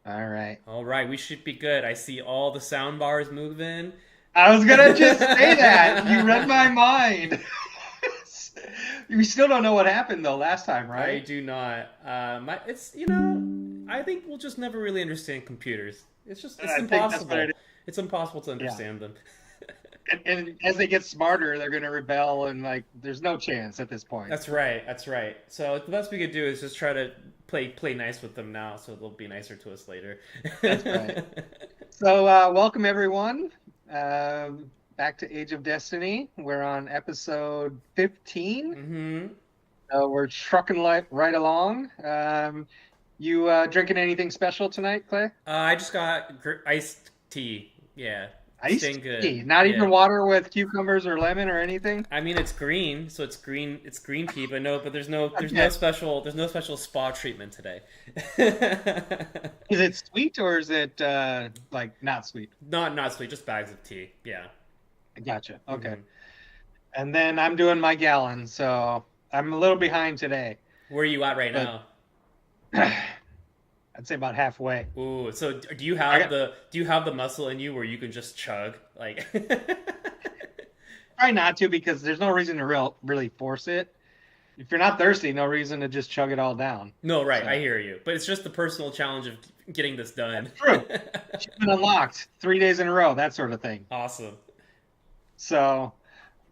All right. All right, we should be good. I see all the sound bars moving. I was gonna just say that. You read my mind. We still don't know what happened though last time, I right? do not. It's I think we'll just never really understand computers. It's I think that's what it impossible. is. It's impossible to Yeah. understand them. And as they get smarter, they're gonna rebel, and like, there's no chance at this point. That's right. That's right. So the best we could do is just try to play nice with them now, so they'll be nicer to us later. That's right. So, welcome everyone. Back to Age of Destiny. We're on episode 15. hmm We're trucking right along. You drinking anything special tonight, Clay? I just got iced tea. Yeah, staying Iced good. tea, not Yeah. even water with cucumbers or lemon or anything. I mean, it's green, so it's green. It's green tea, but no, but Okay. there's no special spa treatment today. Is it sweet or is it like not sweet? Not sweet, just bags of tea. Yeah. Gotcha. Okay. hmm And then I'm doing my gallon, so I'm a little behind today, Where are you at right but now? I'd say about halfway. Ooh, so I got do you have the muscle in you where you can just chug like? try not to because there's no reason to really force it. If you're not thirsty, no reason to just chug it all down. No, right, I So hear you, but it's just the personal challenge of getting this done. that's true. Achievement unlocked 3 days in a row, that sort of thing. Awesome. So,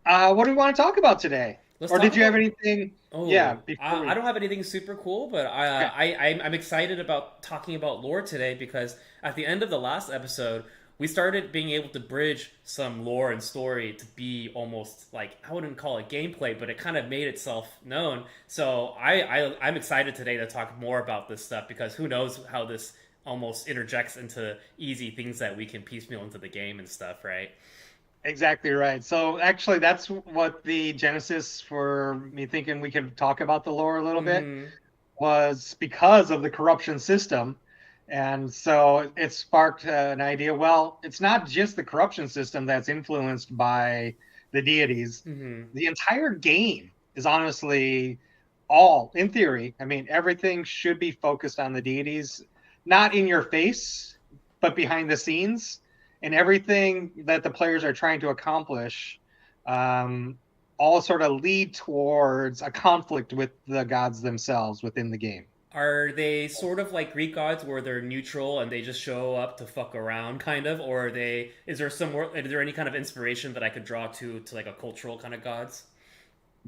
what do we want to talk about today? Let's Or talk did you have about. anything? Yeah, Oh, before I we. don't have anything super cool, but Okay. I'm excited about talking about lore today because at the end of the last episode, we started being able to bridge some lore and story to be almost like I wouldn't call it gameplay, but it kind of made itself known. So I'm excited today to talk more about this stuff because who knows how this almost interjects into easy things that we can piecemeal into the game and stuff, right? Exactly right. So actually, that's what the genesis for me thinking we could talk about the lore a little bit Mm-hmm. was because of the corruption system. And so it sparked an idea. Well, it's not just the corruption system that's influenced by the deities. Mm-hmm. The entire game is honestly all, in theory, I mean, everything should be focused on the deities, not in your face, but behind the scenes. And everything that the players are trying to accomplish um, all sort of lead towards a conflict with the gods themselves within the game. Are they sort of like Greek gods where they're neutral and they just show up to fuck around, kind of, or are they? Is there any kind of inspiration that I could draw to like a cultural kind of gods?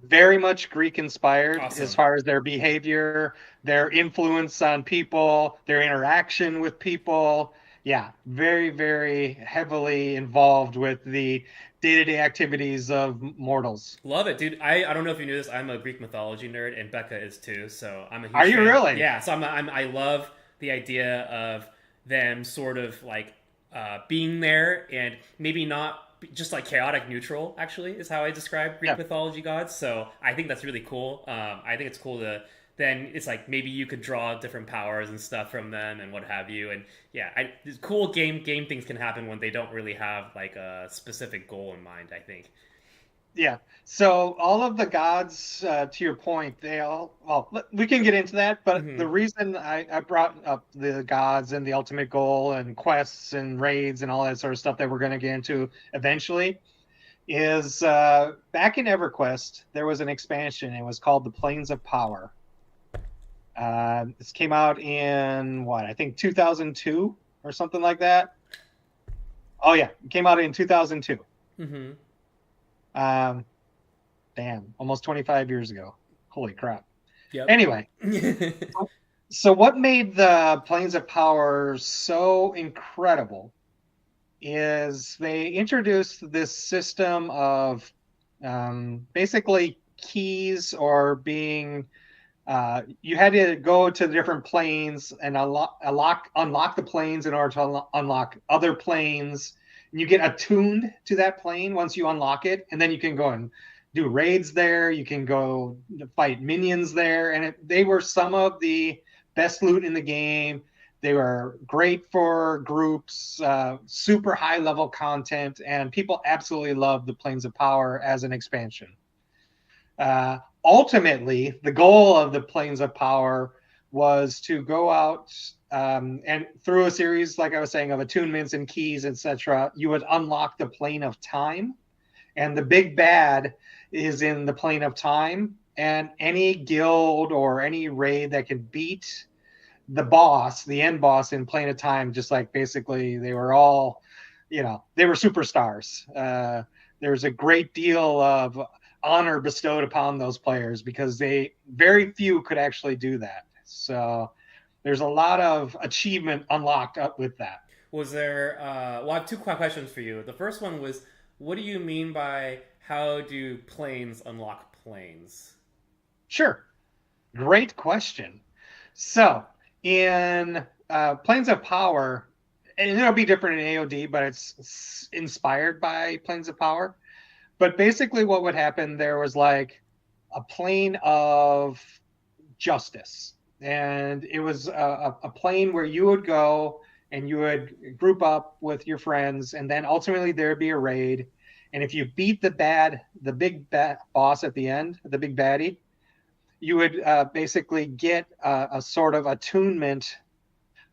Very much Greek inspired as Awesome. far as their behavior, their influence on people, their interaction with people. Yeah, very, very heavily involved with the day-to-day activities of mortals. Love it, dude. I don't know if you knew this. I'm a Greek mythology nerd, and Becca is too. So I'm a Are huge you fan. really? Yeah. So I love the idea of them sort of like being there and maybe not just like chaotic neutral. Actually, is how I describe Greek Yeah. mythology gods. So I think that's really cool. I think it's cool to then it's like maybe you could draw different powers and stuff from them and what have you. And yeah, cool game things can happen when they don't really have like a specific goal in mind. I think. Yeah. So all of the gods, to your point, they all, well, we can get into that, but hmm the reason I brought up the gods and the ultimate goal and quests and raids and all that sort of stuff that we're going to get into eventually is back in EverQuest, there was an expansion. It was called the Plains of Power. This came out in what, I think 2002 or something like that. Oh, yeah. It came out in 2002. hmm Um, Damn, almost 25 years ago. Holy crap. Yep. Anyway, so what made the Planes of Power so incredible is they introduced this system of basically keys or being you had to go to different planes and unlock the planes in order to unlock other planes. And you get attuned to that plane once you unlock it, and then you can go and do raids there. You can go fight minions there, and they were some of the best loot in the game. They were great for groups, super high level content, and people absolutely loved the Planes of Power as an expansion. Ultimately, the goal of the Planes of Power was to go out And through a series, like I was saying, of attunements and keys, etc., you would unlock the plane of time. And the big bad is in the plane of time. And any guild or any raid that can beat the boss, the end boss in plane of time, just like basically they were all, they were superstars. There's a great deal of honor bestowed upon those players because very few could actually do that. So there's a lot of achievement unlocked up with that. Was there? Well, I have two questions for you. The first one was, what do you mean by how do planes unlock planes? Sure. Great question. So in Planes of Power, and it'll be different in AOD, but it's inspired by Planes of Power. But basically, what would happen there was like a plane of justice, and it was a plane where you would go and you would group up with your friends, and then ultimately there'd be a raid. And if you beat the big boss at the end, the big baddie, you would basically get a sort of attunement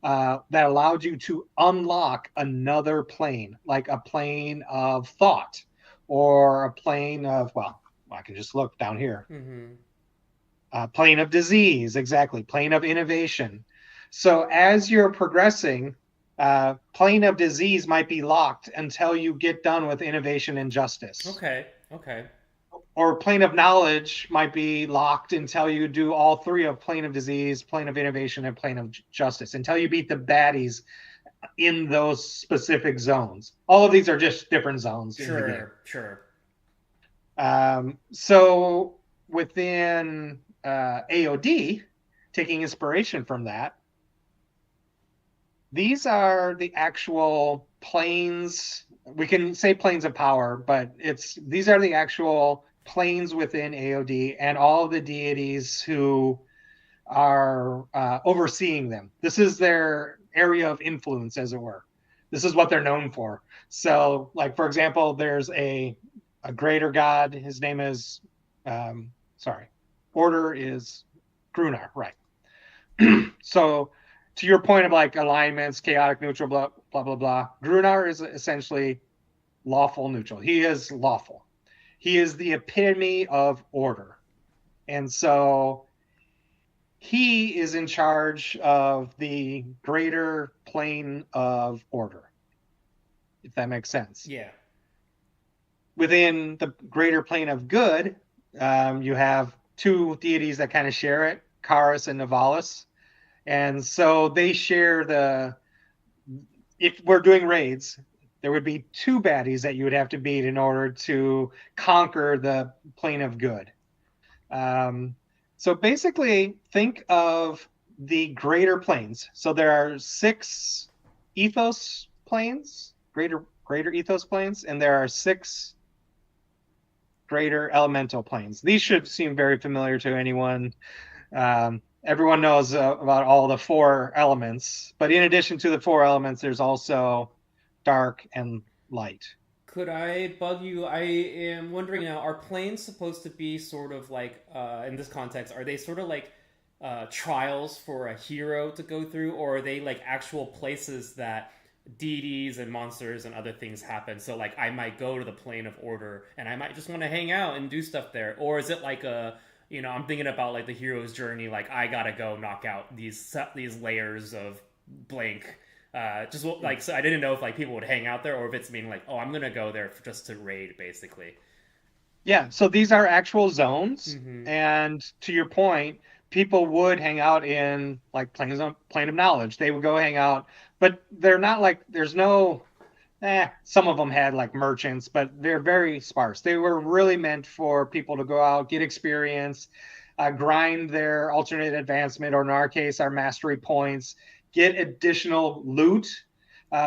that allowed you to unlock another plane, like a plane of thought or a plane of, well, I can just look down here. Mm-hmm. Plane of disease, exactly. Plane of innovation. So as you're progressing, plane of disease might be locked until you get done with innovation and justice. Okay. Okay. Or plane of knowledge might be locked until you do all three of plane of disease, plane of innovation, and plane of justice, until you beat the baddies in those specific zones. All of these are just different zones in the game. Sure. So within AOD, taking inspiration from that, these are the actual planes. We can say planes of power, but these are the actual planes within AOD and all of the deities who are overseeing them. This is their area of influence, as it were. This is what they're known for. So, like, for example, there's a greater god. His name is, order is Grunar, right? So, to your point of like alignments, chaotic, neutral, blah, blah, blah, blah, Grunar is essentially lawful neutral. He is lawful. He is the epitome of order. And so he is in charge of the greater plane of order, if that makes sense. Yeah. Within the greater plane of good, you have two deities that kind of share it, Karis and Nivalis. And so they share if we're doing raids, there would be two baddies that you would have to beat in order to conquer the plane of good. So basically, think of the greater planes. So there are 6 ethos planes, greater ethos planes, and there are 6 greater elemental planes. These should seem very familiar to anyone. Everyone knows about all the 4 elements, but in addition to the 4 elements, there's also dark and light. Could I bug you? I am wondering now, are planes supposed to be sort of like, in this context, are they sort of like trials for a hero to go through, or are they like actual places that deities and monsters and other things happen? So like I might go to the plane of order and I might just want to hang out and do stuff there. Or is it like I'm thinking about like the hero's journey, like I gotta go knock out these layers of blank. So I didn't know if like people would hang out there or if it's meaning like, oh, I'm gonna go there just to raid, basically. Yeah, so these are actual zones, Mm-hmm. and to your point, people would hang out in like plane of knowledge. They would go hang out, but they're not like there's no. Some of them had like merchants, but they're very sparse. They were really meant for people to go out, get experience, grind their alternate advancement, or in our case, our mastery points, get additional loot,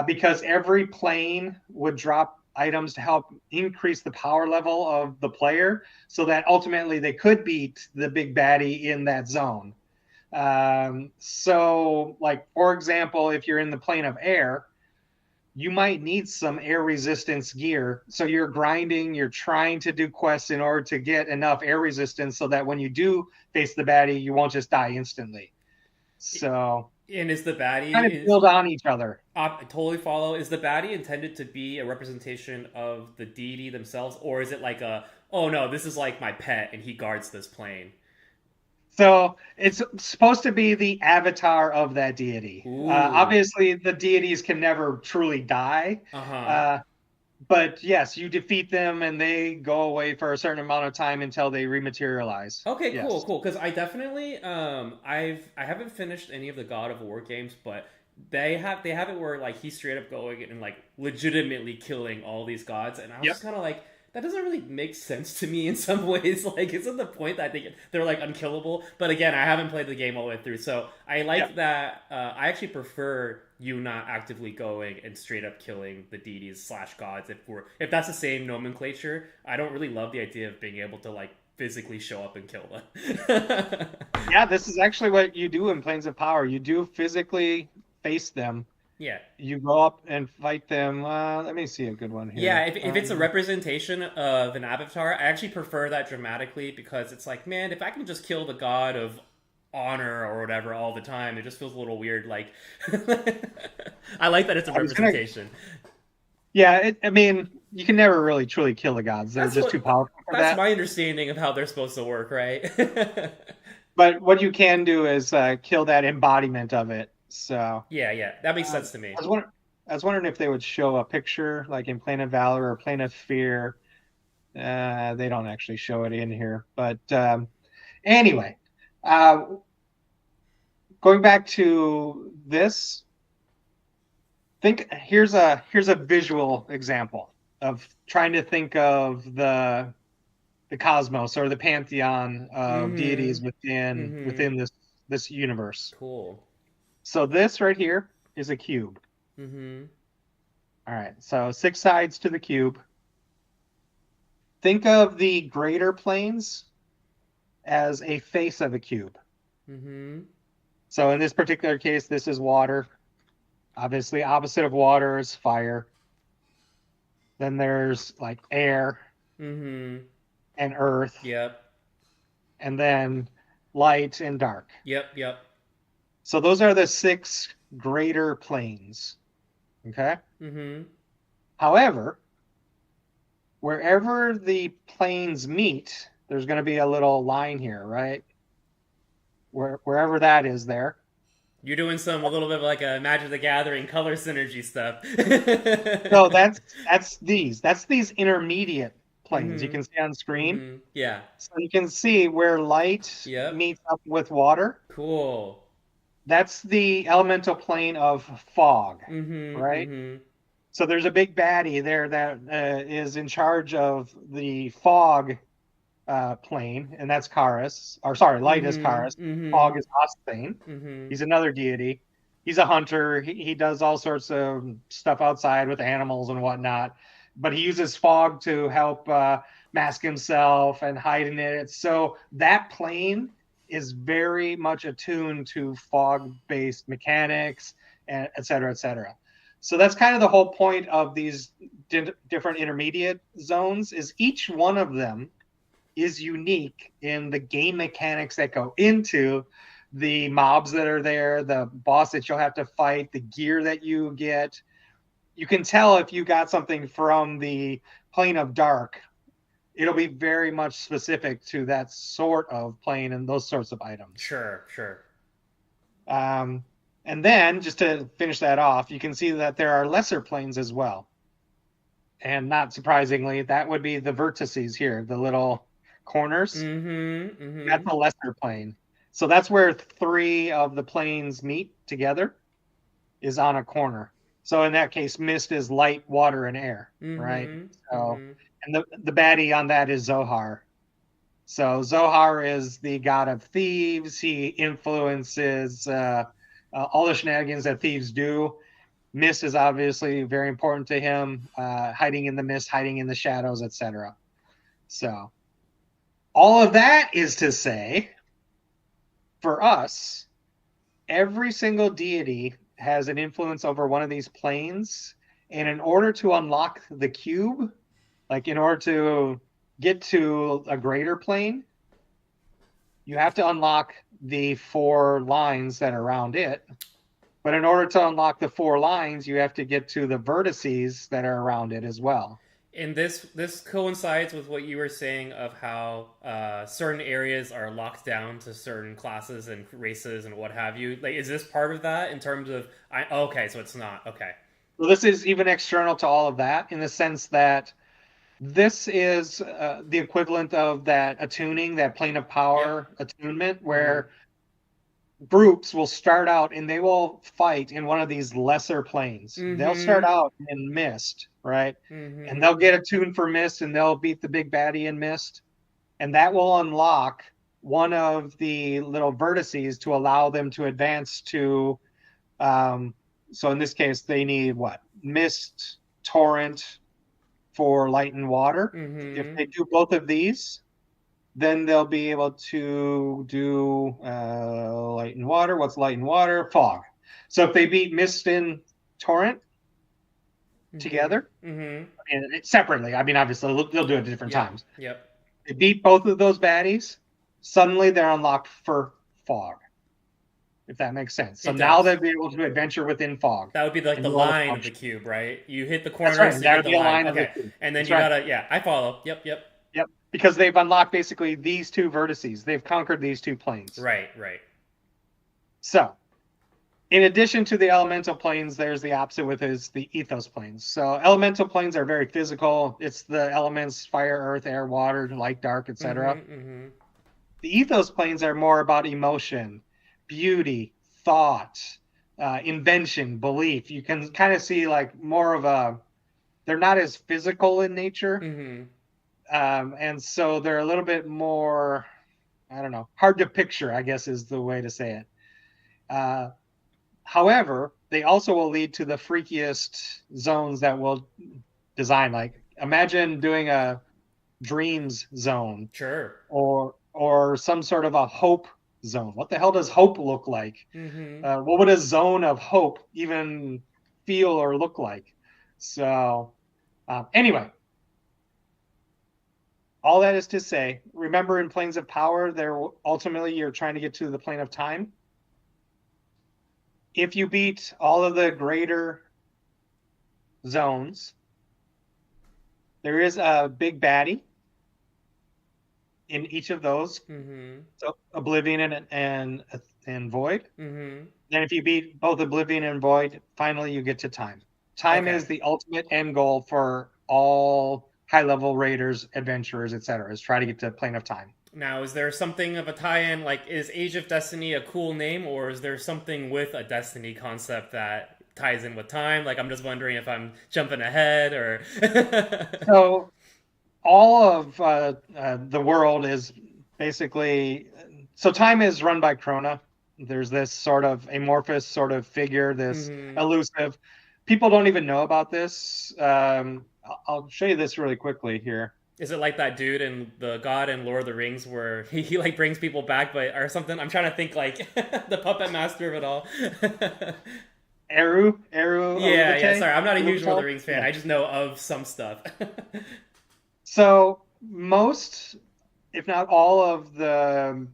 because every plane would drop items to help increase the power level of the player so that ultimately they could beat the big baddie in that zone. So, like, for example, if you're in the plane of air, you might need some air resistance gear. So you're grinding, you're trying to do quests in order to get enough air resistance so that when you do face the baddie, you won't just die instantly. So And is the Kind baddie of is build on each other. I totally follow. Is the baddie intended to be a representation of the deity themselves, or is it like a oh no, this is like my pet and he guards this plane? So it's supposed to be the avatar of that deity. Ooh, Obviously, the deities can never truly die. uh huh. Uh, but yes, you defeat them and they go away for a certain amount of time until they rematerialize. Okay, cool, Yes. cool. Because I definitely I haven't finished any of the God of War games, but they have it where like he's straight up going and like legitimately killing all these gods, and I was Yep. just kind of like that doesn't really make sense to me in some ways. Like, isn't the point that they're like unkillable? But again, I haven't played the game all the way through, so I Yep. like that. I actually prefer you not actively going and straight up killing the deities slash gods if that's the same nomenclature. I don't really love the idea of being able to like physically show up and kill them. Yeah, this is actually what you do in Planes of Power. You do physically face them. Yeah. You go up and fight them. Let me see a good one Yeah, here. if it's a representation of an avatar, I actually prefer that dramatically because it's like, man, if I can just kill the god of honor or whatever all the time, it just feels a little weird. Like, I like that it's a I was gonna. representation. Yeah, I mean, you can never really truly kill the gods. They're That's just too what powerful for that's that. my understanding of how they're supposed to work, right? But what you can do is kill that embodiment of it. So Yeah, yeah, that makes uh, sense to me. I was wondering if they would show a picture like in Plane of Valor or Plane of Fear. They don't actually show it in here, but anyway, uh, going back to this, think here's a visual example of trying to think of the cosmos or the pantheon of deities Mm-hmm. within Mm-hmm. this universe. Cool. So this right here is a cube. Mm-hmm. All right, so six sides to the cube. Think of the greater planes as a face of a cube. Mm-hmm. So in this particular case, this is water. Obviously, opposite of water is fire. Then there's like air Mm-hmm. and earth, Yep. and then light and dark. Yep. Yep. So those are the six greater planes. Okay. Mm-hmm. However, wherever the planes meet, there's going to be a little line here, right? Wherever that is there. You're doing some a little bit of like a Magic the Gathering color synergy stuff. So that's these intermediate planes you Mm-hmm. can see on screen. Mm-hmm. Yeah. So you can see where light Yep. meets up with water. Cool. That's the elemental plane of fog, Mm-hmm. right? Mm-hmm. So there's a big baddie there that is in charge of the fog plane, and that's Karis. Or sorry, light is Karis. Mm-hmm. Mm-hmm. Fog is Osthane. Mm-hmm. He's another deity. He's a hunter. He does all sorts of stuff outside with animals and whatnot, but he uses fog to help mask himself and hide in it. So that plane is very much attuned to fog-based mechanics, and et cetera, et cetera. So that's kind of the whole point of these different intermediate zones. Is each one of them is unique in the game mechanics that go into the mobs that are there, the boss that you'll have to fight, the gear that you get. You can tell if you got something from the plane of dark. It'll be very much specific to that sort of plane and those sorts of items. Sure. Sure. Um, and then, just to finish that off, you can see that there are lesser planes as well. And not surprisingly, that would be the vertices here, the little corners. Mm-hmm. Mm-hmm. That's a lesser plane. So that's where three of the planes meet together, is on a corner. So in that case, mist is light, water, and air, right? Mm-hmm. So, Mm-hmm. and the baddie on that is Zohar. So Zohar is the god of thieves. He influences all the shenanigans that thieves do. Mist is obviously very important to him, hiding in the mist, hiding in the shadows, etc. So all of that is to say, for us, every single deity has an influence over one of these planes. And in order to unlock the cube, like in order to get to a greater plane, you have to unlock the four lines that are around it. But in order to unlock the 4 lines, you have to get to the vertices that are around it as well. And this coincides with what you were saying of how certain areas are locked down to certain classes and races and what have you. Like, is this part of that in terms of? Okay, so it's not okay. So this is even external to all of that in the sense that this is the equivalent of that attuning, that plane of Yep. power attunement, Mm-hmm. where groups will start out and they will fight in one of these lesser planes. They'll start Mm-hmm. out in Mist, right? And Mm-hmm. they'll get attuned for Mist and they'll beat the big baddie in Mist. And that will unlock one of the little vertices to allow them to advance to. Um, so in this case, they need what? Mist, Torrent for light and water. If Mm-hmm. they do both of these, then they'll be able to do light and water. What's light and water? Fog. So if they beat Mist and Torrent Mm-hmm. together, Mm-hmm. and separately, I mean, obviously they'll do it at different Yep. times. Yep. They beat both of those baddies, suddenly they're unlocked for fog, if that makes sense. So It now does. they'll be able to adventure within fog That would be like and the do all the line of the functions. cube, right? You hit the That's corner, right. so And you that get would the be a line. line of the Okay, two. and then That's you right. gotta. Yeah, I follow. Yep. Yep. Yep. Because they've unlocked basically these two vertices. They've conquered these two planes. Right. Right. So in addition to the elemental planes, there's the opposite with is the ethos planes. So elemental planes are very physical. It's the elements fire, earth, air, water, light, dark, etc. Mm-hmm. Mm-hmm. The ethos planes are more about emotion, beauty, thought, invention, belief. You can kind of see like more of a. They're not as physical in nature, Mm-hmm. and so they're a little bit more. I don't know, hard to picture. I guess is the way to say it. Uh, However, they also will lead to the freakiest zones that we'll design. Like imagine doing a dreams zone Sure. or some sort of a hope zone. What the hell does hope look like? Mm-hmm. What would a zone of hope even feel or look like? So anyway, all that is to say, remember in planes of power, there ultimately you're trying to get to the plane of time. If you beat all of the greater zones, there is a big baddie in each of those. Mm-hmm. So Oblivion and Void. Mm-hmm. Then if you beat both Oblivion and Void, finally you get to time. Time Okay. is the ultimate end goal for all high level raiders, adventurers, etc. Is try to get to plane of time. Now, is there something of a tie-in? Like, is Age of Destiny a cool name, or is there something with a Destiny concept that ties in with time? Like, I'm just wondering if I'm jumping ahead or. So all of the world is basically so time is run by Krona. There's this sort of amorphous sort of figure, this Mm-hmm. elusive. People don't even know about this. I'll show you this really quickly here. Is it like that dude in the God and Lord of the Rings where he like brings people back, but or something? I'm trying to think like the puppet master of it all. Eru Yeah, yeah. Olivate. Sorry, I'm not a huge Lord of the Olivate? Rings fan. Yeah. I just know of some stuff. So most, if not all, of the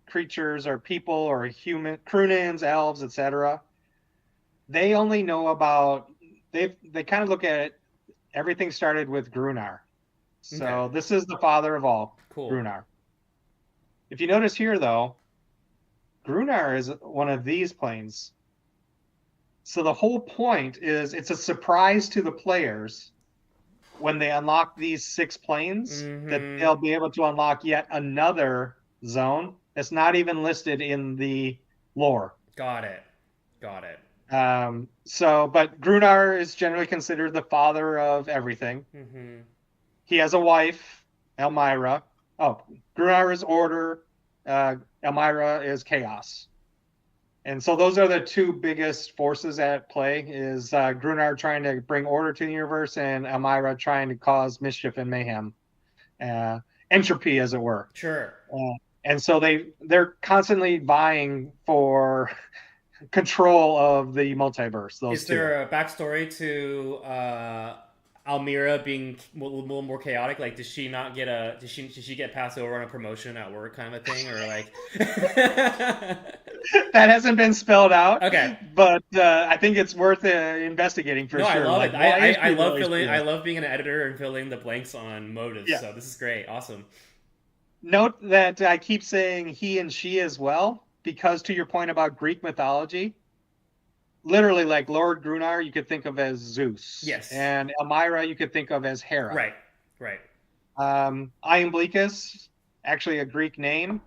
creatures or people or human, Croonans, elves, etc. They only know about they kind of look at it. Everything started with Grunar. Okay, So this is the father of all, cool. Grunar. If you notice here, though, Grunar is one of these planes. So the whole point is it's a surprise to the players when they unlock these 6 planes that Mm-hmm. they'll be able to unlock yet another zone that's not even listed in the lore. Got it. Got it. But Grunar is generally considered the father of everything. Mm-hmm. He has a wife, Elmira. Oh, Grunar is order. Elmira is chaos. And so those are the two biggest forces at play: is Grunar trying to bring order to the universe, and Elmira trying to cause mischief and mayhem, uh, entropy, as it were. Sure. And so they're constantly vying for control of the multiverse. Those Is two. there a backstory to Almira being a little more chaotic? Like, does she not get a? Did she get passed over on a promotion at work, kind of a thing, or like? That hasn't been spelled out, Okay. but I think it's worth investigating for No, I sure. love Like, it. why is I she love really filling. I stealing? love being an editor and filling the blanks on motives. Yeah. So this is great. Awesome. Note that I keep saying he and she as well, because to your point about Greek mythology, literally like Lord Grunar, you could think of as Zeus, Yes. and Elmira, you could think of as Hera. Right. Right. Iamblichus, actually a Greek name,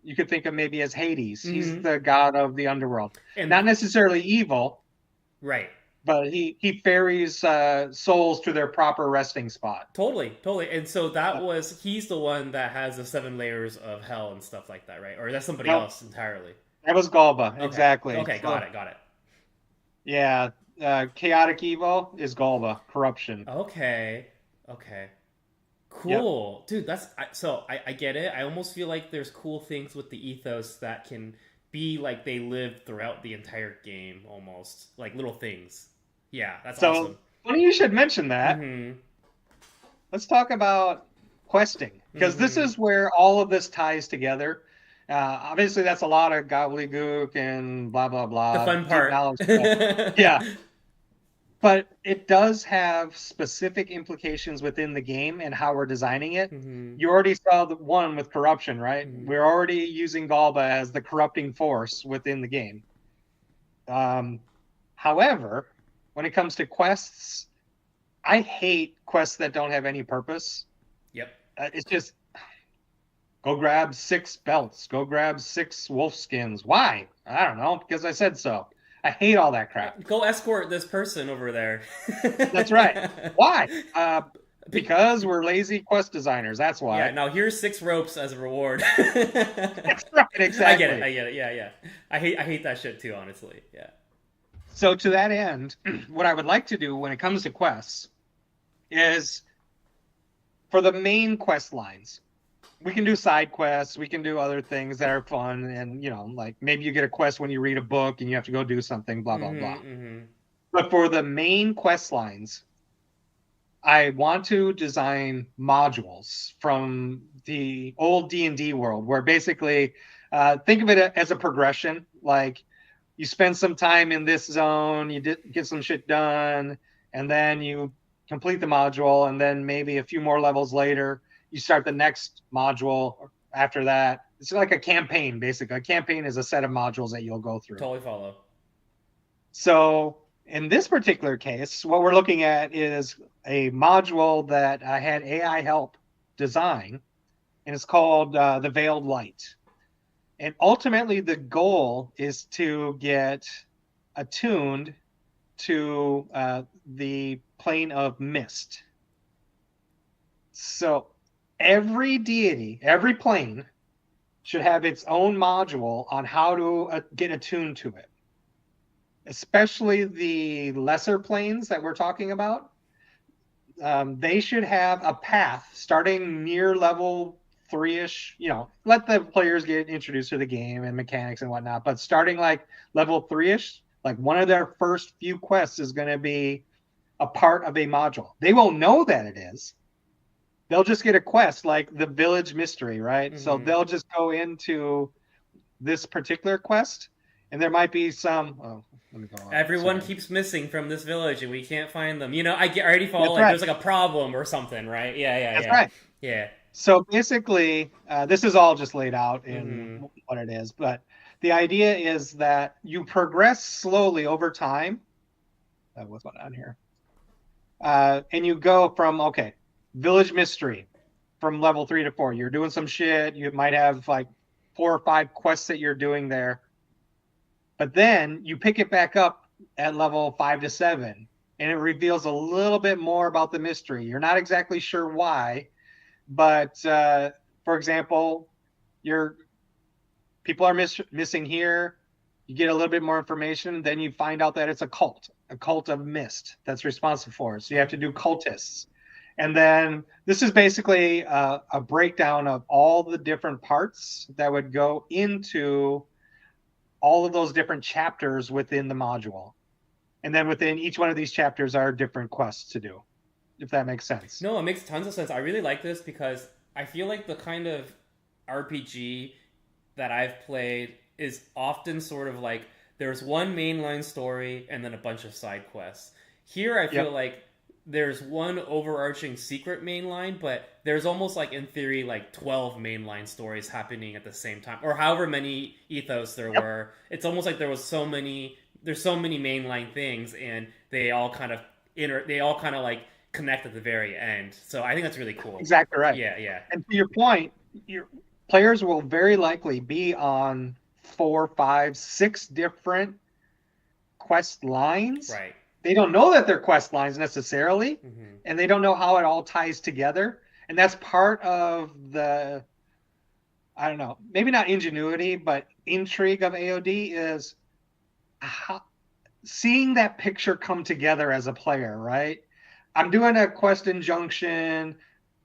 you could think of maybe as Hades. He's Mm-hmm. the god of the underworld. And Not necessarily evil, right. but he ferries souls to their proper resting spot. Totally, totally. And so that was he's the one that has the seven layers of hell and stuff like that, right? Or that's somebody No, else entirely. that was Galba, Okay. exactly. Okay, got So it, got it. yeah, chaotic evil is Galba, corruption. Okay. Okay. Yep. Cool. Dude, I get it. I almost feel like there's cool things with the ethos that can be like they live throughout the entire game almost. Like little things. Yeah, that's So awesome. funny you should mention that. Mm-hmm. Let's talk about questing, because this Mm-hmm. is where all of this ties together. Obviously, that's a lot of gobbledygook and blah blah The blah, fun deep part. knowledge stuff. Yeah, but it does have specific implications within the game and how we're designing it. Mm-hmm. You already saw the one with corruption, right? Mm-hmm. We're already using Galba as the corrupting force within the game. Um, However, when it comes to quests, I hate quests that don't have any purpose. Yep. It's just go grab 6 belts, go grab 6 wolf skins. Why? I don't know, because I said so. I hate all that crap. Go escort this person over there. That's right. Why? Because we're lazy quest designers. That's Yeah, why. now here's 6 ropes as a reward. That's right, I get it. exactly. I get it. Yeah, yeah. I hate that shit too, honestly. Yeah. So to that end, what I would like to do when it comes to quests is for the main quest lines, we can do side quests, we can do other things that are fun, and like maybe you get a quest when you read a book and you have to go do something, blah blah blah. Mm-hmm, mm-hmm. But for the main quest lines, I want to design modules from the old D&D world, where basically think of it as a progression. Like you spend some time in this zone, you get some shit done, and then you complete the module, and then maybe a few more levels later, you start the next module after that. It's like a campaign, basically. A campaign is a set of modules that you'll go through. Totally follow. So in this particular case, what we're looking at is a module that I had AI help design, and it's called the Veiled Light. And ultimately, the goal is to get attuned to the plane of mist. So every deity, every plane should have its own module on how to get attuned to it, especially the lesser planes that we're talking about. They should have a path starting near level 3-ish. Let the players get introduced to the game and mechanics and whatnot, but starting like level 3-ish, like one of their first few quests is going to be a part of a module. They won't know that it is. They'll just get a quest like the village mystery, right? So Mm-hmm. they'll just go into this particular quest, and there might be some. Oh, let me go up. Everyone Sorry. keeps missing from this village and we can't find them. I already follow That's like right. there's like a problem or something, right? Yeah, yeah, That's yeah. right. Yeah. So basically, this is all just laid out in Mm-hmm. what it is, but the idea is that you progress slowly over time. What's going on here? And you go from, okay, village mystery from level 3 to 4. You're doing some shit. You might have like 4 or 5 quests that you're doing there. But then you pick it back up at level 5 to 7, and it reveals a little bit more about the mystery. You're not exactly sure why, but for example, your people are missing here. You get a little bit more information, then you find out that it's a cult of mist that's responsible for it. So you have to do cultists. And then this is basically a breakdown of all the different parts that would go into all of those different chapters within the module. And then within each one of these chapters are different quests to do, if that makes sense. No, it makes tons of sense. I really like this because I feel like the kind of RPG that I've played is often sort of like there's one mainline story and then a bunch of side quests. Here, I feel Yep. like there's one overarching secret mainline, but there's almost like in theory like 12 mainline stories happening at the same time, or however many ethos there Yep. were. It's almost like there's so many mainline things, and they all kind of like connect at the very end. So I think that's really cool. Exactly right. Yeah, yeah, And to your point, your players will very likely be on 4, 5, 6 different quest lines. right. They don't know that they're quest lines necessarily, Mm-hmm. and they don't know how it all ties together. And that's part of the, I don't know, maybe not ingenuity, but intrigue of AOD is how, seeing that picture come together as a player, right? I'm doing a quest injunction.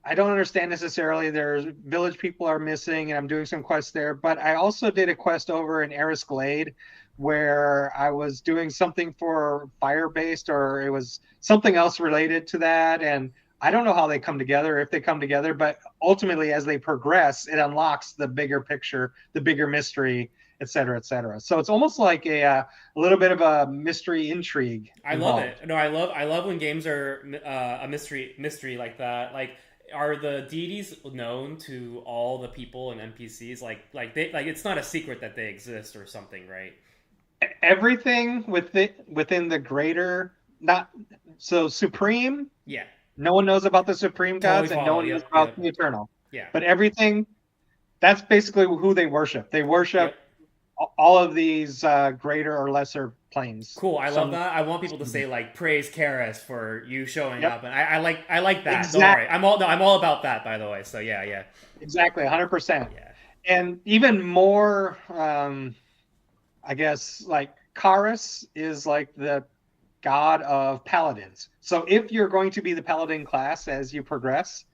I don't understand necessarily. There's village people are missing, and I'm doing some quests there. But I also did a quest over in Eris Glade where I was doing something for fire based, or it was something else related to that. And I don't know how they come together, if they come together, but ultimately, as they progress, it unlocks the bigger picture, the bigger mystery, et cetera, et cetera. So it's almost like a little bit of a mystery intrigue I love it. involved. No, I love when games are a mystery like that. Like, are the deities known to all the people and NPCs? Like it's not a secret that they exist or something, right? Everything within the greater, not so supreme, Yeah, no one knows about the supreme totally gods and no follow. one knows Yep, about yep, the eternal, yeah, but everything, that's basically who they worship. They yep. worship all of these greater or lesser planes. Cool. I love Some that. I want people to say like praise Karis for you showing Yep, up, and I like that. Don't exactly, worry. I'm all about that, by the way. So yeah, yeah, exactly, 100%. yeah, And even more, I guess, like Karis is like the god of paladins. So if you're going to be the paladin class as you progress,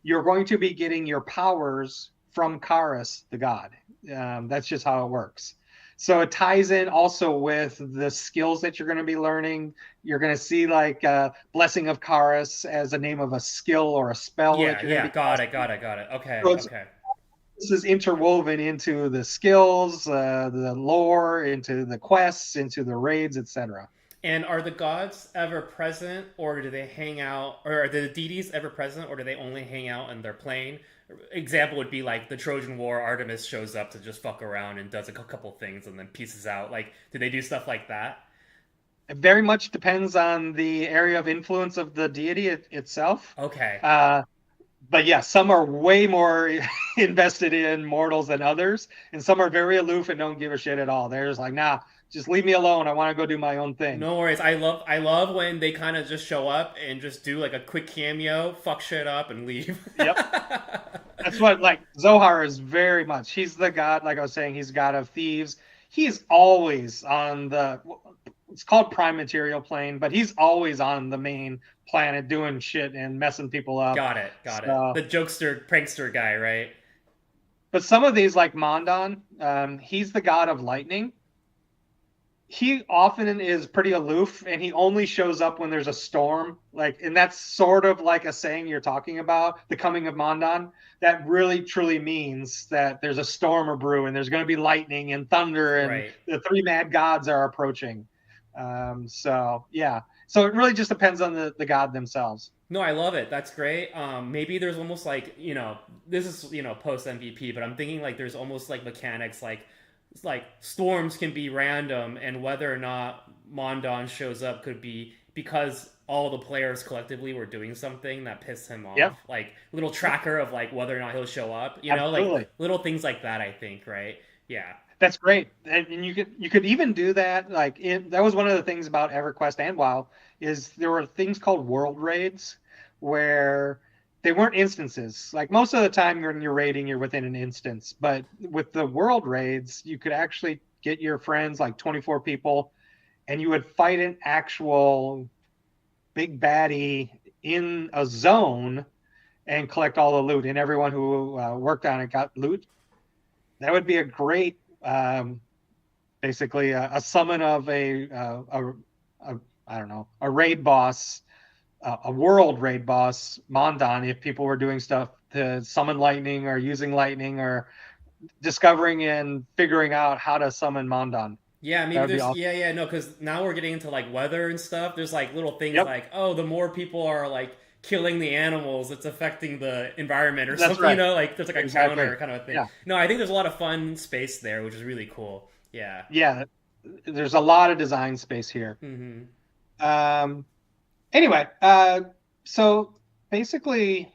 you're going to be getting your powers from Karis, the god. That's just how it works. So it ties in also with the skills that you're going to be learning. You're going to see like Blessing of Karis as a name of a skill or a spell that yeah, you're going to yeah. be Got it, casting. got it, got it. Okay, So it's, okay. this is interwoven into the skills, the lore, into the quests, into the raids, etc. And are the gods ever present, or do they hang out, or are the deities ever present, or do they only hang out in their plane? Example would be like the Trojan War. Artemis shows up to just fuck around and does a couple things and then pieces out. Like, do they do stuff like that? It very much depends on the area of influence of the deity itself. Okay. Uh, but yeah, some are way more invested in mortals than others, and some are very aloof and don't give a shit at all. They're just like, nah, just leave me alone. I want to go do my own thing. No worries. I love when they kind of just show up and just do like a quick cameo, fuck shit up, and leave. Yep. That's what like Zohar is very much. He's the god, like I was saying, he's god of thieves. He's always on the, it's called prime material plane, but he's always on the main planet doing shit and messing people up. Got it. Got it. So, The jokester, prankster guy, right? but some of these, like Mondon, he's the god of lightning. He often is pretty aloof, and he only shows up when there's a storm. Like, and that's sort of like a saying you're talking about, the coming of Mondon. That really truly means that there's a storm or brew, and there's going to be lightning and thunder, and Right. the three mad gods are approaching. So yeah, so it really just depends on the god themselves. No, I love it. That's great. Maybe there's almost like this is post MVP, but I'm thinking like there's almost like mechanics like storms can be random, and whether or not Mondon shows up could be because all the players collectively were doing something that pissed him Yep, off. Like little tracker of like whether or not he'll show up. Like absolutely. little things like that. I think right. Yeah. That's great, and you could even do that. Like that was one of the things about EverQuest and WoW is there were things called world raids where they weren't instances. Like most of the time, when you're raiding, you're within an instance. But with the world raids, you could actually get your friends, like 24 people, and you would fight an actual big baddie in a zone and collect all the loot. And everyone who worked on it got loot. That would be a great basically a summon of a I don't know, a raid boss, a world raid boss, Mondon. If people were doing stuff to summon lightning or using lightning or discovering and figuring out how to summon Mondon. Yeah, That maybe would be there's awesome. yeah no because now we're getting into like weather and stuff. There's like little things Yep, like oh the more people are like killing the animals, it's affecting the environment or that's something. You right. know, like there's like a Exactly. counter kind of a thing. Yeah, No, I think there's a lot of fun space there, which is really cool. Yeah. yeah. There's a lot of design space here. Mm-hmm. Um, anyway, so basically,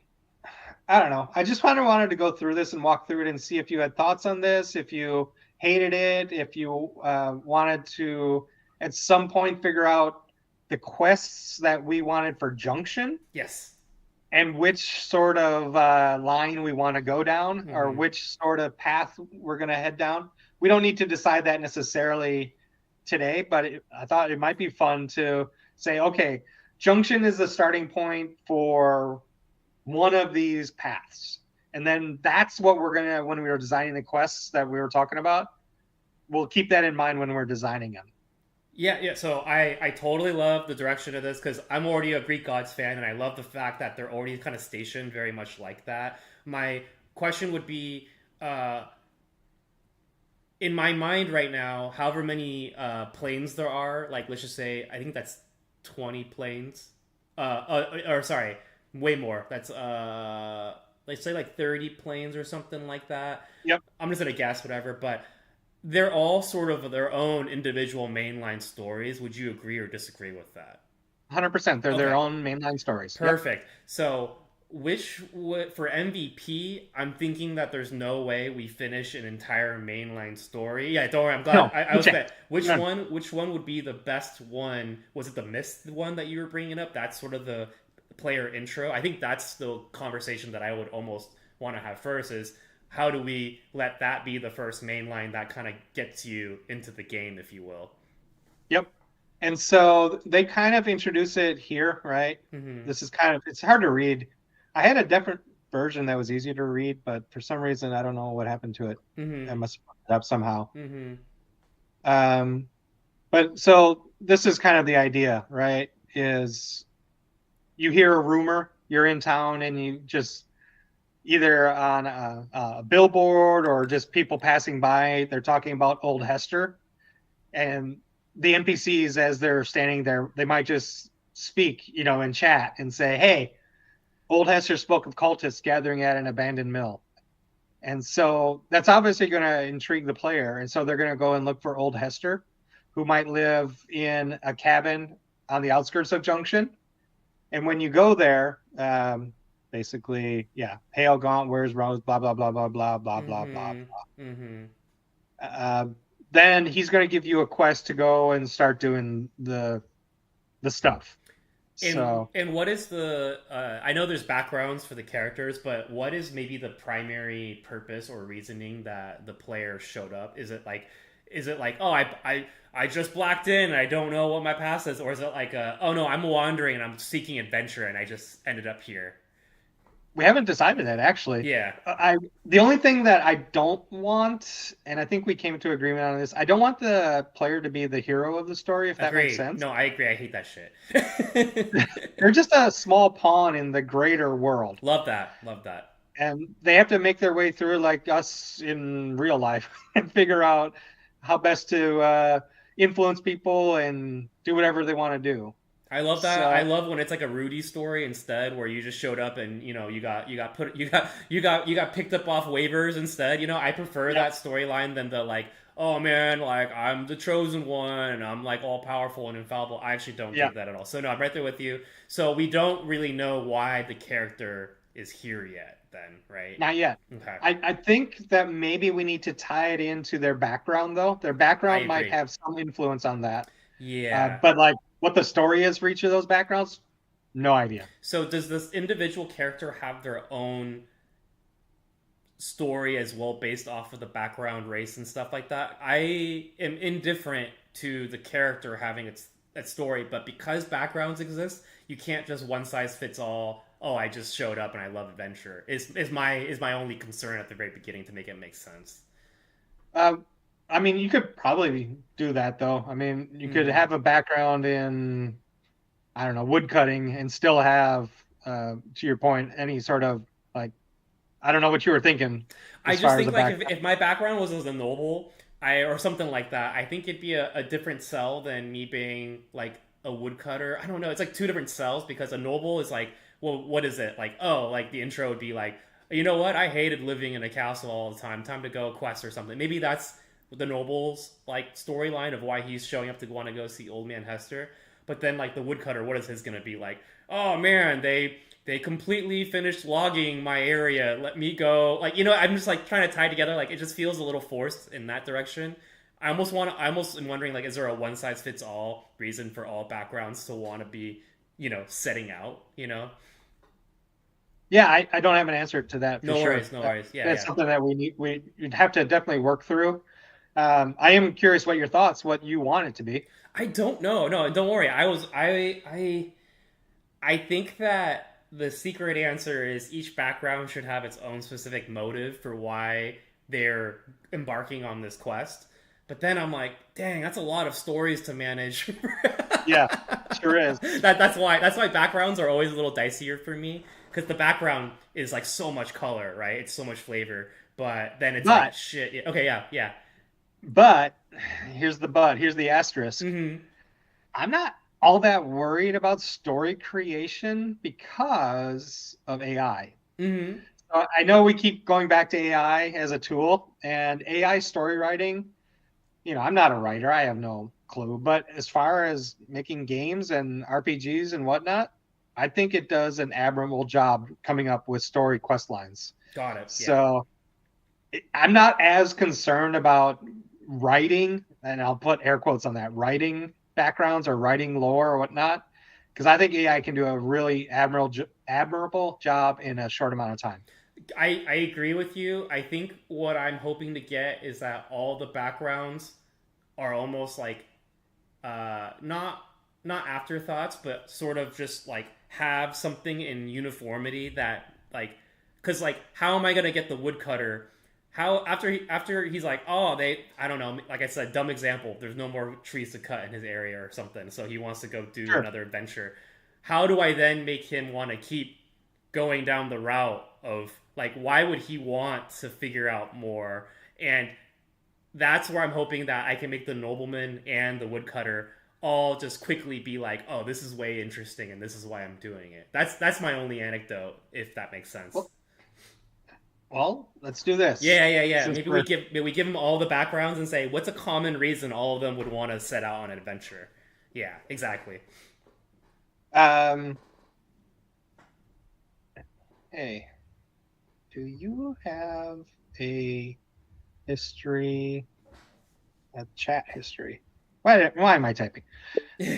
I don't know. I just wanted to go through this and walk through it and see if you had thoughts on this, if you hated it, if you wanted to at some point figure out the quests that we wanted for Junction Yes. and which sort of line we want to go down or Mm-hmm. which sort of path we're going to head down. We don't need to decide that necessarily today, but I thought it might be fun to say, okay, Junction is the starting point for one of these paths. And then that's what we're going to, when we were designing the quests that we were talking about, we'll keep that in mind when we're designing them. Yeah, yeah. So I totally love the direction of this because I'm already a Greek gods fan, and I love the fact that they're already kind of stationed very much like that. My question would be, uh, in my mind right now, however many planes there are, like let's just say, I think that's 20 planes. Or sorry, way more. That's let's say like 30 planes or something like that. Yep. I'm just gonna guess whatever, but they're all sort of their own individual mainline stories. Would you agree or disagree with that? 100%. They're their Okay, own mainline stories. Yep. perfect. So, which would for MVP? I'm thinking that there's no way we finish an entire mainline story. Yeah, don't worry. I'm glad. No, I you was can't. bet. Which None. one? Which one would be the best one? Was it the mist one that you were bringing up? That's sort of the player intro. I think that's the conversation that I would almost want to have first. Is how do we let that be the first mainline that kind of gets you into the game, if you will? Yep. And so they kind of introduce it here, right? Mm-hmm. This is kind of, it's hard to read. I had a different version that was easier to read, but for some reason, I don't know what happened to it. I Mm-hmm. must have fucked it up somehow. Mm-hmm. Um, but so this is kind of the idea, right? Is you hear a rumor, you're in town, and you just either on a billboard or just people passing by, they're talking about old Hester. And the NPCs, as they're standing there, they might just speak, in chat and say, "Hey, old Hester spoke of cultists gathering at an abandoned mill." And so that's obviously going to intrigue the player. And so they're going to go and look for old Hester, who might live in a cabin on the outskirts of Junction. And when you go there, basically, yeah, Pale Gaunt, where's Rose, blah, blah, blah, blah, blah, blah, blah, blah. Mm-hmm. Mm-hmm. Uh, then he's going to give you a quest to go and start doing the stuff. So And what is the? I know there's backgrounds for the characters, but what is maybe the primary purpose or reasoning that the player showed up? Is it like, oh, I just blacked in, and I don't know what my past is, or is it like, oh no, I'm wandering and I'm seeking adventure, and I just ended up here? we haven't decided that actually. Yeah, I The only thing that I don't want, and I think we came to agreement on this, I don't want the player to be the hero of the story, if that makes agree. sense. No, I agree. I hate that shit. They're just a small pawn in the greater world, Love that. Love that. and they have to make their way through like us in real life and figure out how best to influence people and do whatever they want to do. I love that. I So, love when it's like a Rudy story instead, where you just showed up and you got put you got picked up off waivers instead. I prefer yep, that storyline than the like, oh man, like I'm the chosen one and I'm like all powerful and infallible. I actually don't yep. dig that at all. So no, I'm right there with you. So we don't really know why the character is here yet. Then right? Not yet. Okay, I think that maybe we need to tie it into their background, though. Their I background might agree. have some influence on that. Yeah. But like what the story is for each of those backgrounds, no idea. So does this individual character have their own story as well based off of the background race and stuff like that? I am indifferent to the character having its story, but because backgrounds exist, you can't just one size fits all. Oh, I just showed up and I love adventure. Is my only concern at the very beginning to make it make sense. Um, I mean, you could probably do that, though. I mean, you could Mm-hmm. have a background in, I don't know, wood cutting and still have, to your point, any sort of like I don't know what you were thinking I as just far as think the like background. if my background was as a noble, or something like that, I think it'd be a different cell than me being like a woodcutter. I don't know. It's like two different cells because a noble is like, well, what is it like? Oh, like the intro would be like, you know what? I hated living in a castle all the time. Time to go quest or something. Maybe that's the noble's like storyline of why he's showing up to want to go see Old Man Hester. But then like the woodcutter, what is his gonna be like? Oh man, they completely finished logging my area. Let me go. Like, I'm just like trying to tie together. Like, it just feels a little forced in that direction. I almost am wondering, like, is there a one size fits all reason for all backgrounds to want to be, setting out, Yeah, I don't have an answer to that for No sure. worries, no worries. Yeah, That's yeah. something that we'd have to definitely work through. I am curious what your thoughts, what you want it to be. I don't know. No, don't worry. I think that the secret answer is each background should have its own specific motive for why they're embarking on this quest. But then I'm like, dang, that's a lot of stories to manage. Yeah, sure is. That's why backgrounds are always a little dicier for me because the background is like so much color, right? It's so much flavor, but then it's like But shit. Yeah, okay, yeah, yeah. but here's the asterisk. Mm-hmm. I'm not all that worried about story creation because of AI. Mm-hmm. So I know we keep going back to AI as a tool, and AI story writing, I'm not a writer, I have no clue. But as far as making games and RPGs and whatnot, I think it does an admirable job coming up with story quest lines. Got it. Yeah. So I'm not as concerned about writing, and I'll put air quotes on that, writing backgrounds or writing lore or whatnot, because I think AI can do a really admirable job in a short amount of time. I agree with you. I think what I'm hoping to get is that all the backgrounds are almost like not afterthoughts, but sort of just like have something in uniformity that like because like how am I gonna get the woodcutter? How after he's like, oh, they, I don't know, like I said, dumb example, there's no more trees to cut in his area or something, so he wants to go do Sure. another adventure. How do I then make him want to keep going down the route of like why would he want to figure out more? And that's where I'm hoping that I can make the nobleman and the woodcutter all just quickly be like, oh, this is way interesting and this is why I'm doing it. That's my only anecdote, if that makes sense. Well, well, let's do this. Yeah, yeah, yeah. Since we're Maybe we give them all the backgrounds and say what's a common reason all of them would want to set out on an adventure. Yeah, exactly. um hey, do you have a history, a chat history? Why am I typing?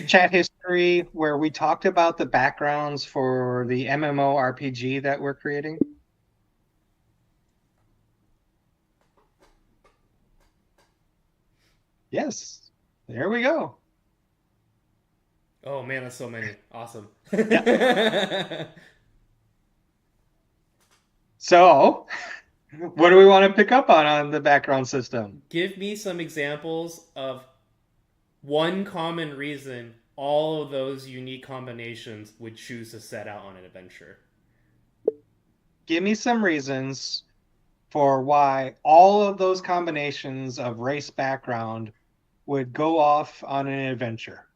Chat history where we talked about the backgrounds for the MMORPG that we're creating? Yes. There we go. Oh man, that's so many. Awesome. Yeah. So, what do we want to pick up on the background system? Give me some examples of one common reason all of those unique combinations would choose to set out on an adventure. Give me some reasons for why all of those combinations of race background would go off on an adventure.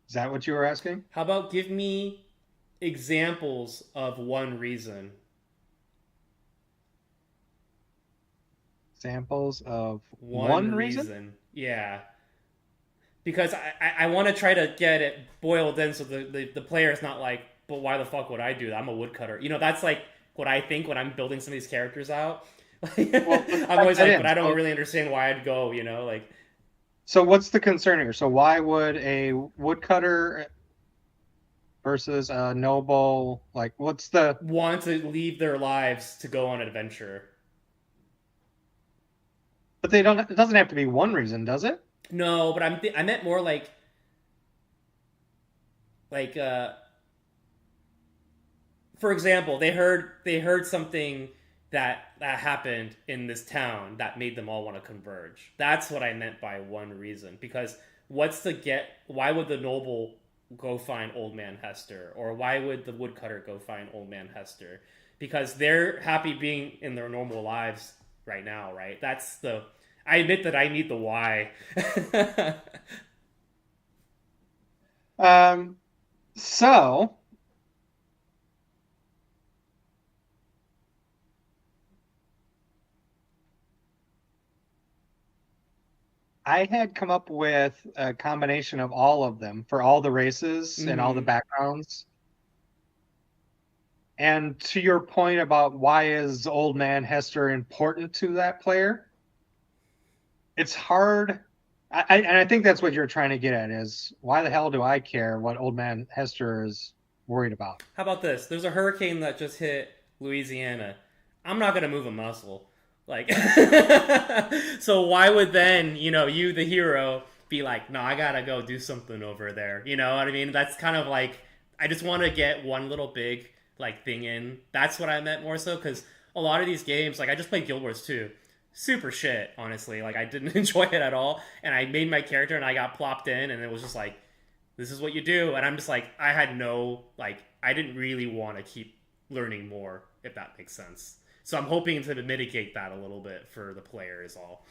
Is that what you were asking? How about give me examples of one reason? Examples of One one reason? reason. Yeah. Because I want to try to get it boiled in so the player is not like, but why the fuck would I do that? I'm a woodcutter. That's like what I think when I'm building some of these characters out. Well, let's I'm type always that like, in. but I don't So, really understand why I'd go, like so what's the concern here? So why would a woodcutter versus a noble, like what's the, want to leave their lives to go on an adventure. but they don't, it doesn't have to be one reason, does it? No, but I meant more like for example, they heard something that happened in this town that made them all want to converge. That's what I meant by one reason. Because why would the noble go find Old Man Hester, or why would the woodcutter go find Old Man Hester? Because they're happy being in their normal lives right now, right? That's the. I admit that I need the why. Um, so I had come up with a combination of all of them for all the races and all the Mm-hmm. backgrounds. And to your point about why is Old Man Hester important to that player, it's hard. And I think that's what you're trying to get at is why the hell do I care what Old Man Hester is worried about? How about this? There's a hurricane that just hit Louisiana. I'm not gonna move a muscle. Like, so why would then you the hero be like, no, I gotta go do something over there. You know what I mean? That's kind of like I just want to get one little big like thing in. That's what I meant more so because a lot of these games, like I just played Guild Wars 2, super shit. Honestly, like I didn't enjoy it at all, and I made my character and I got plopped in, and it was just like this is what you do, and I'm just like I had no like I didn't really want to keep learning more, if that makes sense. So I'm hoping to mitigate that a little bit for the player is all.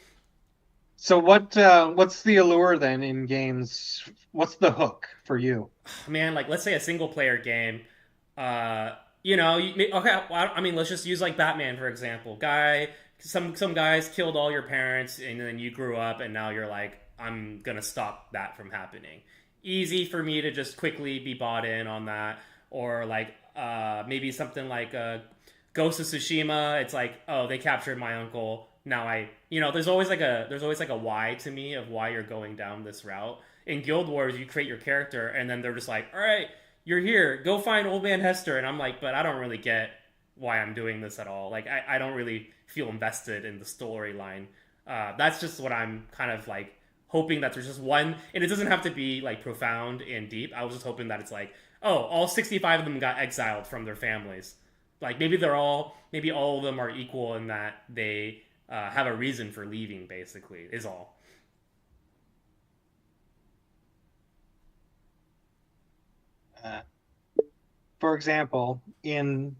So what's the allure then in games? What's the hook for you? Man, like let's say a single player game, uh okay, well, I mean let's just use like Batman for example. Some guys killed all your parents and then you grew up and now you're like I'm gonna stop that from happening. Easy for me to just quickly be bought in on that. Or like maybe something like Ghost of Tsushima. It's like, oh, they captured my uncle. Now there's always like a why to me of why you're going down this route. In Guild Wars, you create your character, and then they're just like, all right, you're here, go find Old Man Hester, and I'm like, but I don't really get why I'm doing this at all. Like, I don't really feel invested in the storyline. That's just what I'm kind of like hoping that there's just one, and it doesn't have to be like profound and deep. I was just hoping that it's like, oh, all 65 of them got exiled from their families. Like maybe all of them are equal in that they have a reason for leaving. Basically, is all. Uh, for example, in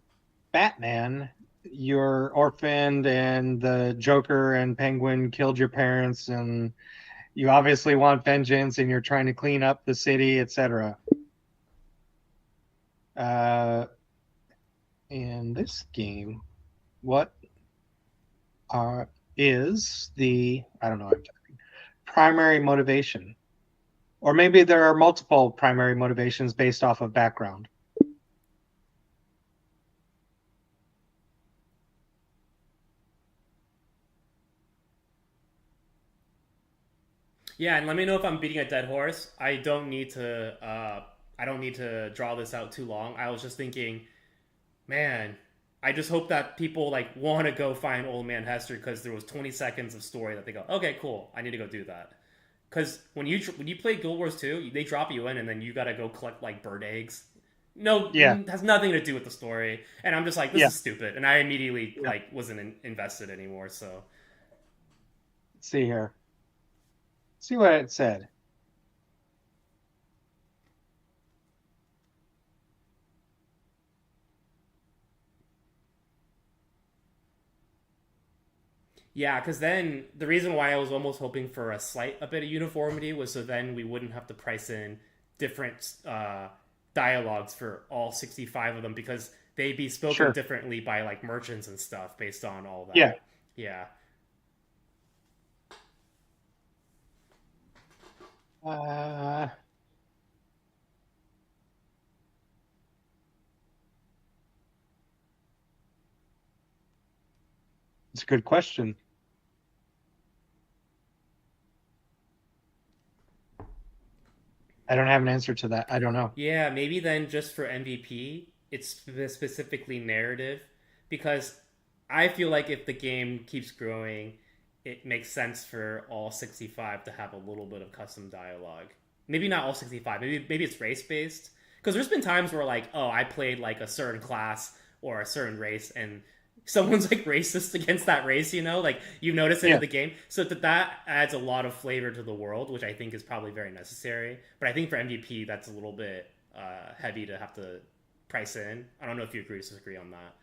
Batman, you're orphaned and the Joker and Penguin killed your parents and you obviously want vengeance and you're trying to clean up the city, etc. Uh, in this game, what are is the I don't know primary motivation? Or maybe there are multiple primary motivations based off of background. Yeah, and let me know if I'm beating a dead horse. I don't need to draw this out too long. I was just thinking, man, I just hope that people like want to go find Old Man Hester because there was 20 seconds of story that they go, okay, cool, I need to go do that. Because when you play Guild Wars 2, they drop you in and then you gotta go collect like bird eggs. No, Yeah, has nothing to do with the story, and I'm just like, this yeah, is stupid, and I immediately yeah. like wasn't invested anymore. So Let's see here. See what it said. yeah, because then the reason why I was almost hoping for a bit of uniformity was so then we wouldn't have to price in different dialogues for all 65 of them because they'd be spoken Sure. differently by like merchants and stuff based on all Yeah. that. Yeah. Uh, it's a good question. I don't have an answer to that. I don't know. Yeah, maybe then just for MVP, it's specifically narrative because I feel like if the game keeps growing, it makes sense for all 65 to have a little bit of custom dialogue. Maybe not all 65. Maybe it's race based because there's been times where like, oh, I played like a certain class or a certain race and someone's like racist against that race, like you notice it in Yeah. the game. So that adds a lot of flavor to the world, which I think is probably very necessary. But I think for MVP, that's a little bit heavy to have to price in. I don't know if you agree or disagree on that.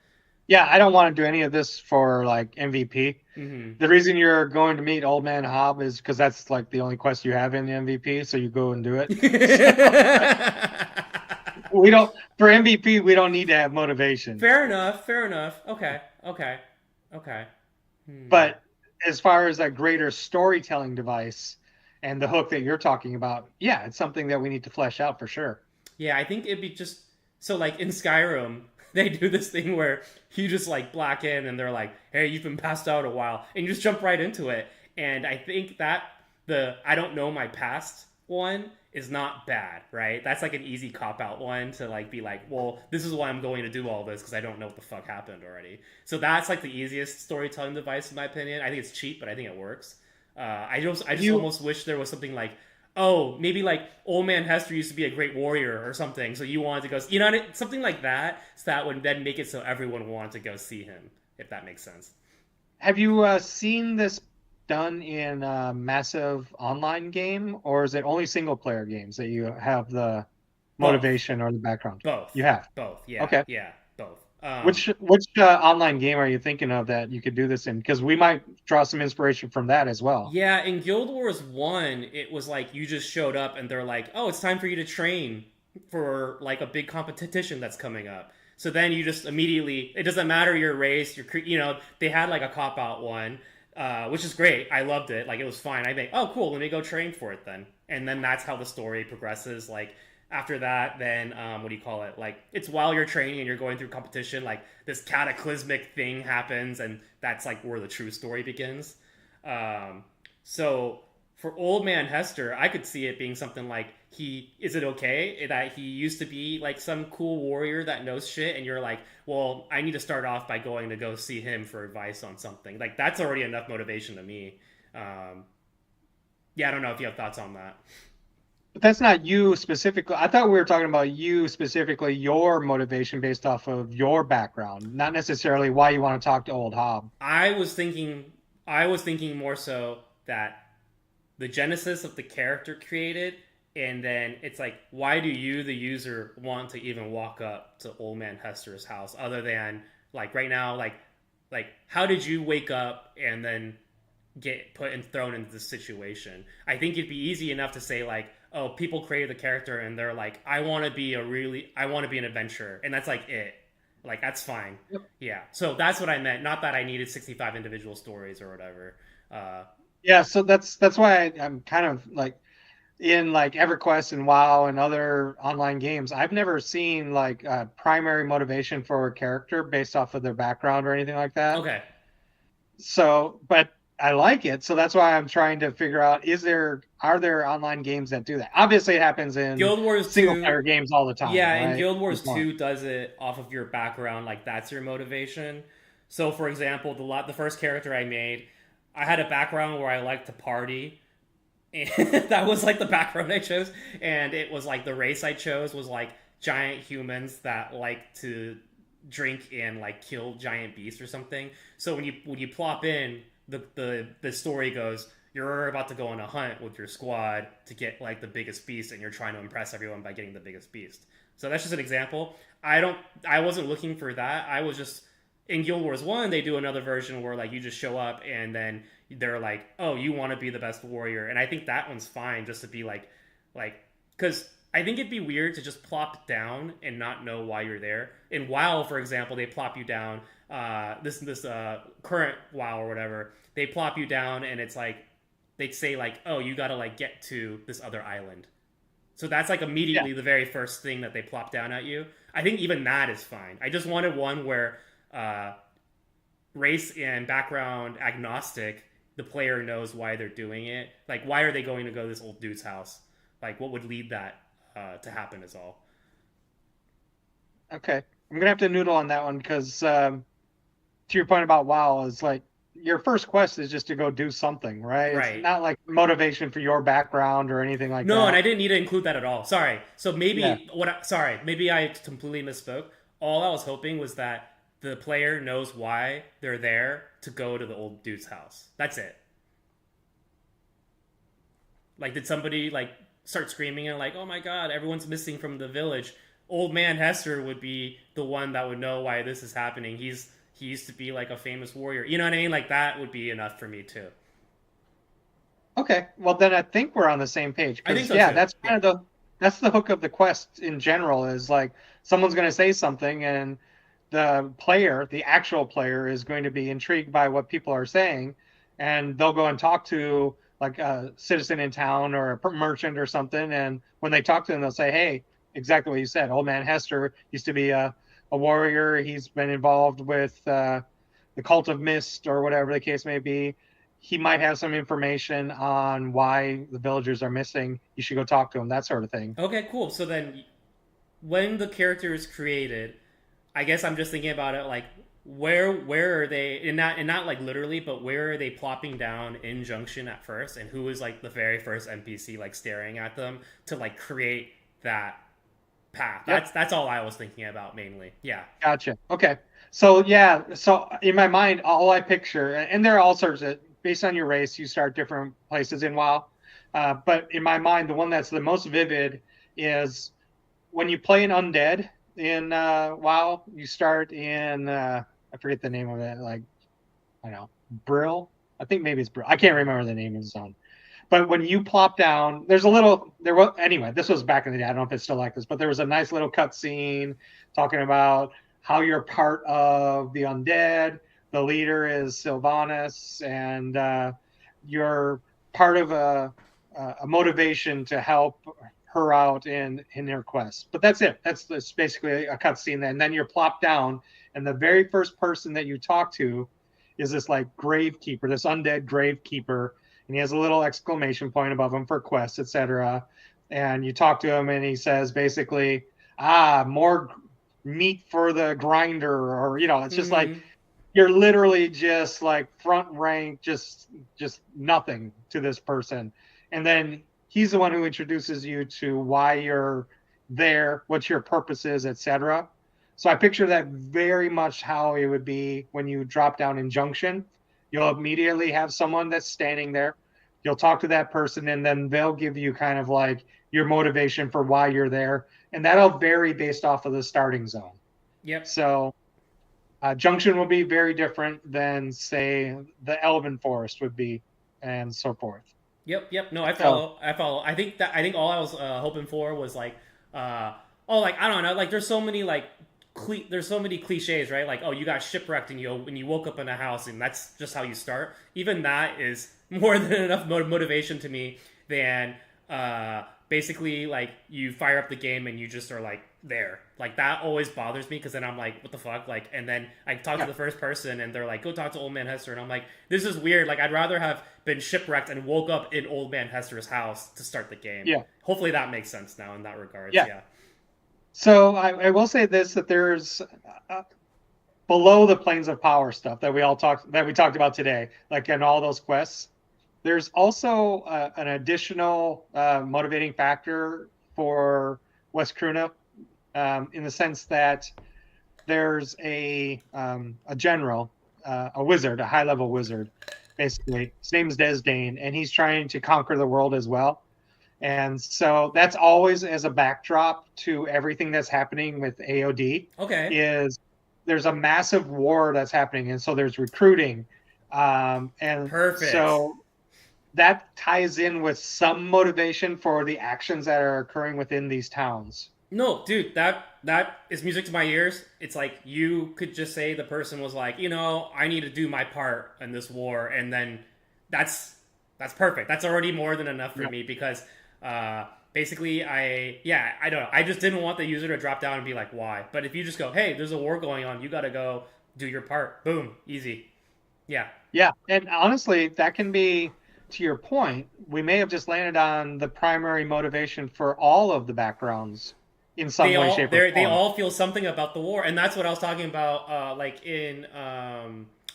Yeah, I don't want to do any of this for like MVP. Mm-hmm. The reason you're going to meet Old Man Hob is because that's like the only quest you have in the MVP, so you go and do it. So we don't for MVP we don't need to have motivation. Fair enough. Fair enough. Okay. Okay. Okay. Hmm. But as far as a greater storytelling device and the hook that you're talking about, yeah, it's something that we need to flesh out for sure. Yeah, I think it'd be just so like in Skyrim, they do this thing where you just like black in and they're like, "Hey, you've been passed out a while," and you just jump right into it. And I think that the I don't know my past one is not bad, right? That's like an easy cop out one to like be like, "Well, this is why I'm going to do all this because I don't know what the fuck happened already." So that's like the easiest storytelling device in my opinion. I think it's cheap, but I think it works. I just You almost wish there was something like, oh, maybe like Old Man Hester used to be a great warrior or something, so you wanted to go, something like that, so that would then make it so everyone wanted to go see him, if that makes sense. have you seen this done in a massive online game, or is it only single player games that you have the Both, motivation or the background? You both, have. both. Yeah, Okay. yeah, both. Which online game are you thinking of that you could do this in? Because we might draw some inspiration from that as well. Yeah, in Guild Wars 1, it was like you just showed up and they're like, "Oh, it's time for you to train for like a big competition that's coming up." So then you just immediately, it doesn't matter your race, they had like a cop out one, which is great. I loved it. Like it was fine. I think, "Oh, cool, let me go train for it then." And then that's how the story progresses. Like after that, then what do you call it? Like it's while you're training and you're going through competition, like this cataclysmic thing happens, and that's like where the true story begins. Um, so for Old Man Hester, I could see it being something like he is it okay that he used to be like some cool warrior that knows shit, and you're like, well, I need to start off by going to go see him for advice on something. Like that's already enough motivation to me. Um, yeah, I don't know if you have thoughts on that. But that's not you specifically. I thought we were talking about you specifically, your motivation based off of your background, not necessarily why you want to talk to Old Hob. I was thinking, I was thinking more so that the genesis of the character created, and then it's like, why do you, the user, want to even walk up to Old Man Hester's house other than like right now, like how did you wake up and then get put and thrown into this situation? I think it'd be easy enough to say like, oh, people created the character and they're like, I want to be an adventurer, and that's like it. Like that's fine. Yep. Yeah. So that's what I meant. Not that I needed 65 individual stories or whatever. Uh, Yeah, so that's why I'm kind of like in like EverQuest and WoW and other online games. I've never seen like a primary motivation for a character based off of their background or anything like that. okay. So, but I like it. So that's why I'm trying to figure out are there online games that do that? Obviously, it happens in Guild Wars single 2, player games all the time, yeah, and right? Guild Wars 2 does it off of your background, like that's your motivation. So, for example, the first character I made, I had a background where I liked to party, and that was like the background I chose. And it was like the race I chose was like giant humans that like to drink and like kill giant beasts or something. So when you plop in, the story goes, you're about to go on a hunt with your squad to get like the biggest beast, and you're trying to impress everyone by getting the biggest beast. So that's just an example. I wasn't looking for that. I was just in Guild Wars 1, they do another version where like you just show up and then they're like, "Oh, you want to be the best warrior." And I think that one's fine just to be like cuz I think it'd be weird to just plop down and not know why you're there. In WoW, for example, they plop you down this current WoW or whatever. They plop you down and it's like they'd say like, "Oh, you got to like get to this other island." So that's like Yeah. immediately the very first thing that they plop down at you. I think even that is fine. I just wanted one where uh, race and background agnostic, the player knows why they're doing it. Like, why are they going to go to this old dude's house? Like, what would lead that to happen is all. Okay. I'm gonna have to noodle on that one because to your point about WoW is like your first quest is just to go do something, right? It's Right. not like motivation for your background or anything like No, and I that. didn't need to include that at all. Sorry. So Yeah. maybe maybe I completely misspoke. All I was hoping was that the player knows why they're there to go to the old dude's house. That's it. Like, did somebody like start screaming and like, oh my god, everyone's missing from the village? Old man Hester would be the one that would know why this is happening. He used to be like a famous warrior. You know what I mean? Like that would be enough for me too. Okay, well then I think we're on the same page I think because so yeah, too. that's Yeah. kind of the hook of the quest in general is like someone's going to say something and the player, the actual player, is going to be intrigued by what people are saying, and they'll go and talk to like a citizen in town or a merchant or something, and when they talk to them, they'll say, "Hey, exactly what you said. Old man Hester used to be a warrior. He's been involved with the cult of mist or whatever the case may be. He might have some information on why the villagers are missing. You should go talk to him, that sort of thing." Okay, cool. So then, when the character is created, I guess I'm just thinking about it like where are they and not like literally, but where are they plopping down in Junction at first, and who is like the very first NPC like staring at them to like create that path. Yep. That's all I was thinking about mainly. Yeah. Gotcha. Okay. So yeah, so in my mind, all I picture, and there are all sorts of, based on your race, you start different places in WoW. But in my mind, the one that's the most vivid is when you play an undead in WoW. You start in I forget the name of it, like I don't know, Brill. I think maybe it's Brill. I can't remember the name of the zone. But when you plop down, there's a little there was anyway. This was back in the day. I don't know if it's still like this, but there was a nice little cutscene talking about how you're part of the undead. The leader is Sylvanas, and you're part of a motivation to help her out in her quest. But that's it. That's basically a cutscene. And then you're plopped down, and the very first person that you talk to is this like gravekeeper, this undead gravekeeper, and he has a little exclamation point above him for quests, etc. And you talk to him, and he says basically, more meat for the grinder, or it's just like Mm-hmm. you're literally just like front rank, just nothing to this person, and then he's the one who introduces you to why you're there, what your purpose is, etc. So I picture that very much how it would be when you drop down in Junction. You'll immediately have someone that's standing there. You'll talk to that person, and then they'll give you kind of like your motivation for why you're there, and that'll vary based off of the starting zone. Yep. So Junction will be very different than, say, the Elven Forest would be, and so forth. Yep, yep. No, I So, follow. I follow. I think all I was hoping for was like, oh, like I don't know, like there's so many like there's so many cliches, right? Like, oh, you got shipwrecked and you woke up in a house and that's just how you start. Even that is more than enough motivation to me than basically like you fire up the game and you just are like there. Like that always bothers me because then I'm like, what the fuck? Like, and then I talk to yeah, the first person and they're like, go talk to Old Man Hester, and I'm like, this is weird. Like, I'd rather have been shipwrecked and woke up in Old Man Hester's house to start the game. yeah, Hopefully that makes sense now in that regards. yeah. Yeah. So I will say this: that there's below the planes of power stuff that we talked about today, like in all those quests. There's also an additional motivating factor for West Kruna, in the sense that there's a general, a wizard, a high level wizard, basically. His name is Desdane, and he's trying to conquer the world as well. And so that's always as a backdrop to everything that's happening with AOD. Okay. Is there's a massive war that's happening, and so there's recruiting, and Perfect. so that ties in with some motivation for the actions that are occurring within these towns. No, dude, that is music to my ears. It's like you could just say the person was like, I need to do my part in this war, and then that's that's perfect. That's already more than enough for Yeah, me because basically I don't know. I just didn't want the user to drop down and be like, why? But if you just go, hey, there's a war going on, you got to go do your part. Boom, easy. Yeah, yeah, and honestly, that can be, to your point. We may have just landed on the primary motivation for all of the backgrounds in some way, shape, or they form. all feel something about the war, and that's what I was talking about. Like in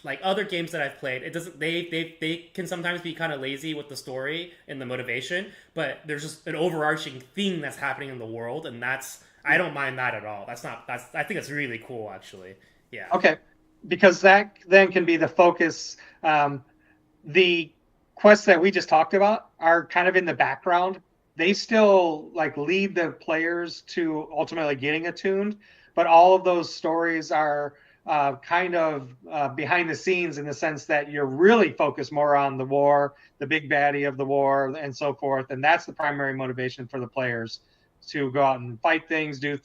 like other games that I've played, it doesn't. They can sometimes be kind of lazy with the story and the motivation, but there's just an overarching thing that's happening in the world, and that's I don't mind that at all. That's not that's I think it's really cool actually. Yeah. Okay, because that then can be the focus. The quests that we just talked about are kind of in the background. They still like lead the players to ultimately getting attuned, but all of those stories are kind of behind the scenes in the sense that you're really focused more on the war, the big baddie of the war, and so forth. And that's the primary motivation for the players to go out and fight things, do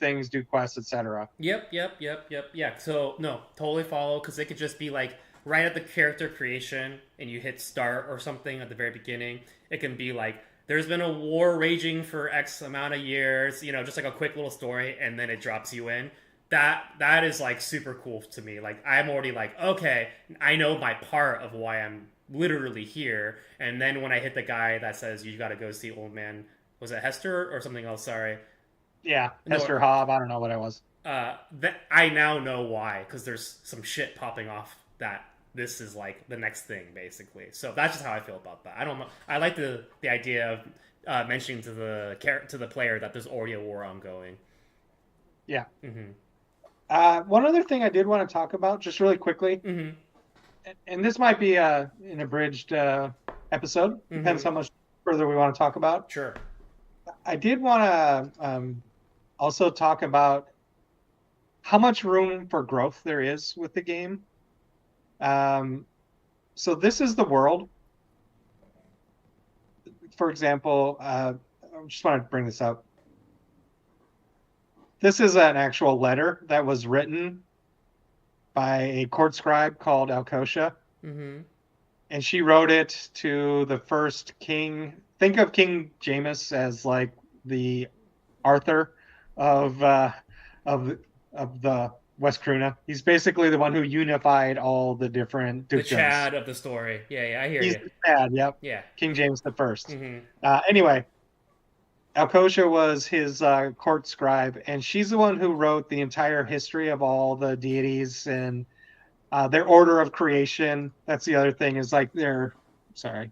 quests, etc. Yep. Yeah. So no, totally follow because it could just be like right at the character creation and you hit start or something at the very beginning. It can be like there's been a war raging for X amount of years, just like a quick little story, and then it drops you in. That is like super cool to me. Like I'm already like, okay, I know my part of why I'm literally here. And then when I hit the guy that says you got to go see old man, was it Hester or something else? Sorry, Yeah, no, Hester Hobb. I don't know what it was. that I now know why because there's some shit popping off that this is like the next thing basically. So that's just how I feel about that. I don't know. I like the idea of mentioning to the player that there's already a war ongoing. Yeah. Mm-hmm. One other thing I did want to talk about, just really quickly, Mm-hmm. and this might be an abridged episode, depends Mm-hmm. how much further we want to talk about. Sure. I did want to also talk about how much room for growth there is with the game. Um, so this is the world. For example, I just want to bring this up. This is an actual letter that was written by a court scribe called Alcotia, Mm-hmm. and she wrote it to the first king. Think of King Jameis as like the Arthur of of of the West Cruna. He's basically the one who unified all the different The dukedoms. Chad of the story. Yeah, I hear He's you. the dad. Yep, Yeah. King James the First. Mm-hmm. Anyway, Alcotia was his court scribe, and she's the one who wrote the entire history of all the deities and their order of creation. That's the other thing is like their. Sorry,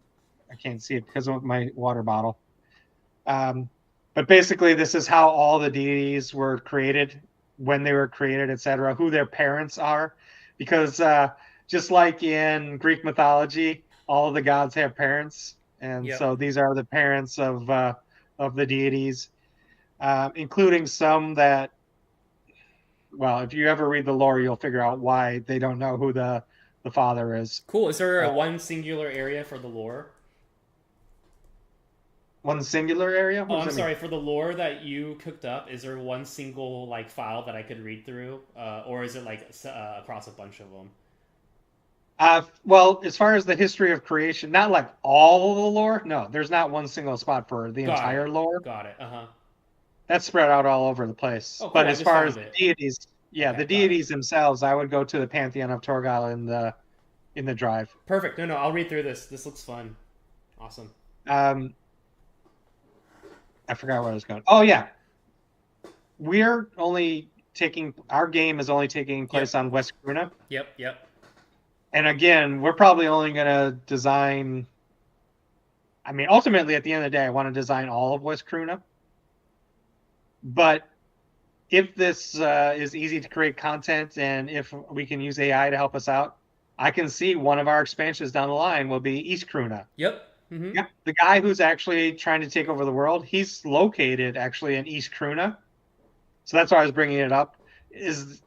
I can't see it because of my water bottle. Um, but basically, this is how all the deities were created, when they were created, etc., who their parents are. Because just like in Greek mythology, all of the gods have parents. And Yep. so these are the parents of the deities, including some that, well, if you ever read the lore, you'll figure out why they don't know who the father is. Cool. Is there Uh, a one singular area for the lore? One singular area? What Oh, does I'm that mean? sorry. For the lore that you cooked up, is there one single like file that I could read through, or is it like across a bunch of them? Well, as far as the history of creation, not like all of the lore. No, there's not one single spot for the Got it. entire lore. Got it. Uh huh. That's spread out all over the place. Oh, But cool. I as just far as found the it. deities, yeah, Okay, the got it. deities themselves, I would go to the Pantheon of Torgal in the drive. Perfect. No, I'll read through this. This looks fun. Awesome. Um, I forgot where I was going. Oh yeah, we're only taking our game is only taking Yep. place on West Cruna, Yep. and again, we're probably only going to design. I mean, ultimately, at the end of the day, I want to design all of West Cruna, but if this is easy to create content and if we can use AI to help us out, I can see one of our expansions down the line will be East Cruna. Yep. Mm-hmm. Yeah, the guy who's actually trying to take over the world, he's located actually in East Cruna. So that's why I was bringing it up. Is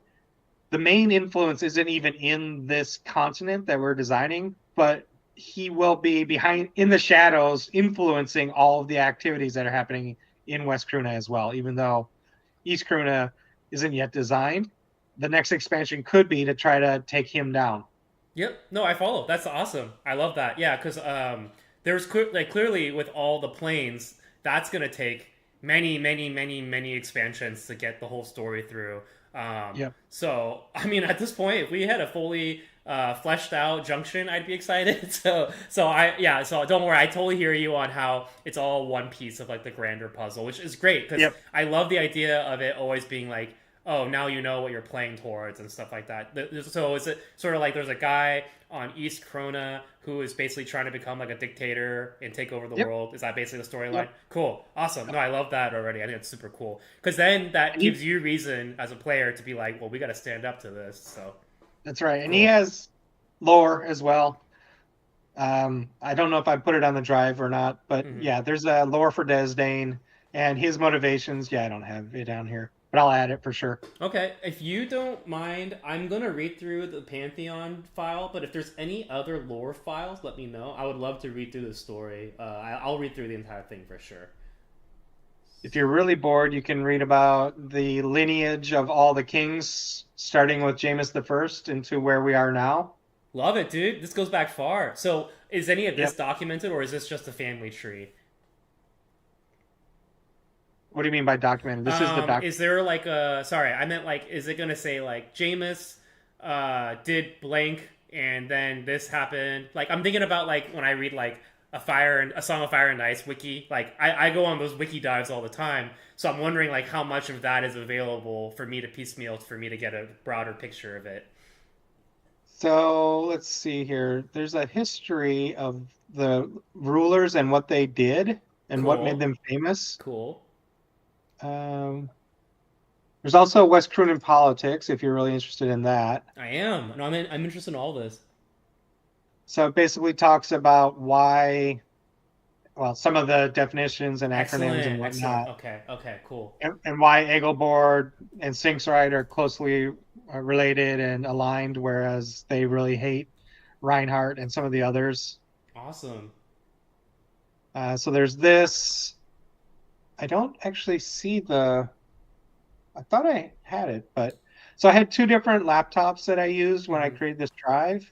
the main influence isn't even in this continent that we're designing, but he will be behind in the shadows, influencing all of the activities that are happening in West Cruna as well, even though East Cruna isn't yet designed. The next expansion could be to try to take him down. Yep. No, I follow. That's awesome. I love that. Yeah, because there's like clearly with all the planes, that's gonna take many expansions to get the whole story through. Yep. So I mean, at this point, if we had a fully fleshed out junction, I'd be excited. So don't worry. I totally hear you on how it's all one piece of like the grander puzzle, which is great because Yep. I love the idea of it always being like oh, now you know what you're playing towards and stuff like that. So is it sort of like there's a guy on East Krona who is basically trying to become like a dictator and take over the Yep, world? Is that basically the storyline? yep. Cool, awesome. No, I love that already. I think it's super cool because then that And he, gives you reason as a player to be like, well, we got to stand up to this. So that's right. And he cool. has lore as well. I don't know if I put it on the drive or not, but Hmm. yeah, there's a lore for Desdane and his motivations. Yeah, I don't have it down here, but I'll add it for sure. Okay, if you don't mind, I'm gonna read through the Pantheon file, but if there's any other lore files, let me know. I would love to read through the story. I'll read through the entire thing for sure. If you're really bored, you can read about the lineage of all the kings, starting with Jameis the First into where we are now. Love it, dude. This goes back far. So, is any of this Yep. documented, or is this just a family tree? What do you mean by documented? This is the doc. Is there like a sorry, I meant like is it gonna say like Jameis did blank and then this happened? Like I'm thinking about like when I read like a song of fire and ice wiki, like I go on those wiki dives all the time. So I'm wondering like how much of that is available for me to piecemeal for me to get a broader picture of it. So let's see here. There's a history of the rulers and what they did and what made Cool. them famous. Cool. Um, there's also West Cronin politics, if you're really interested in that. I am. No, I'm interested in all this. So it basically talks about why, well, some of the definitions and acronyms and Excellent. Excellent. whatnot, Okay. Okay, cool. and why Egelbord and Sinksrite are closely related and aligned, whereas they really hate Reinhardt and some of the others. Awesome. So there's this. I don't actually see the. I thought I had it, but so I had two different laptops that I used when I Hmm. created this drive,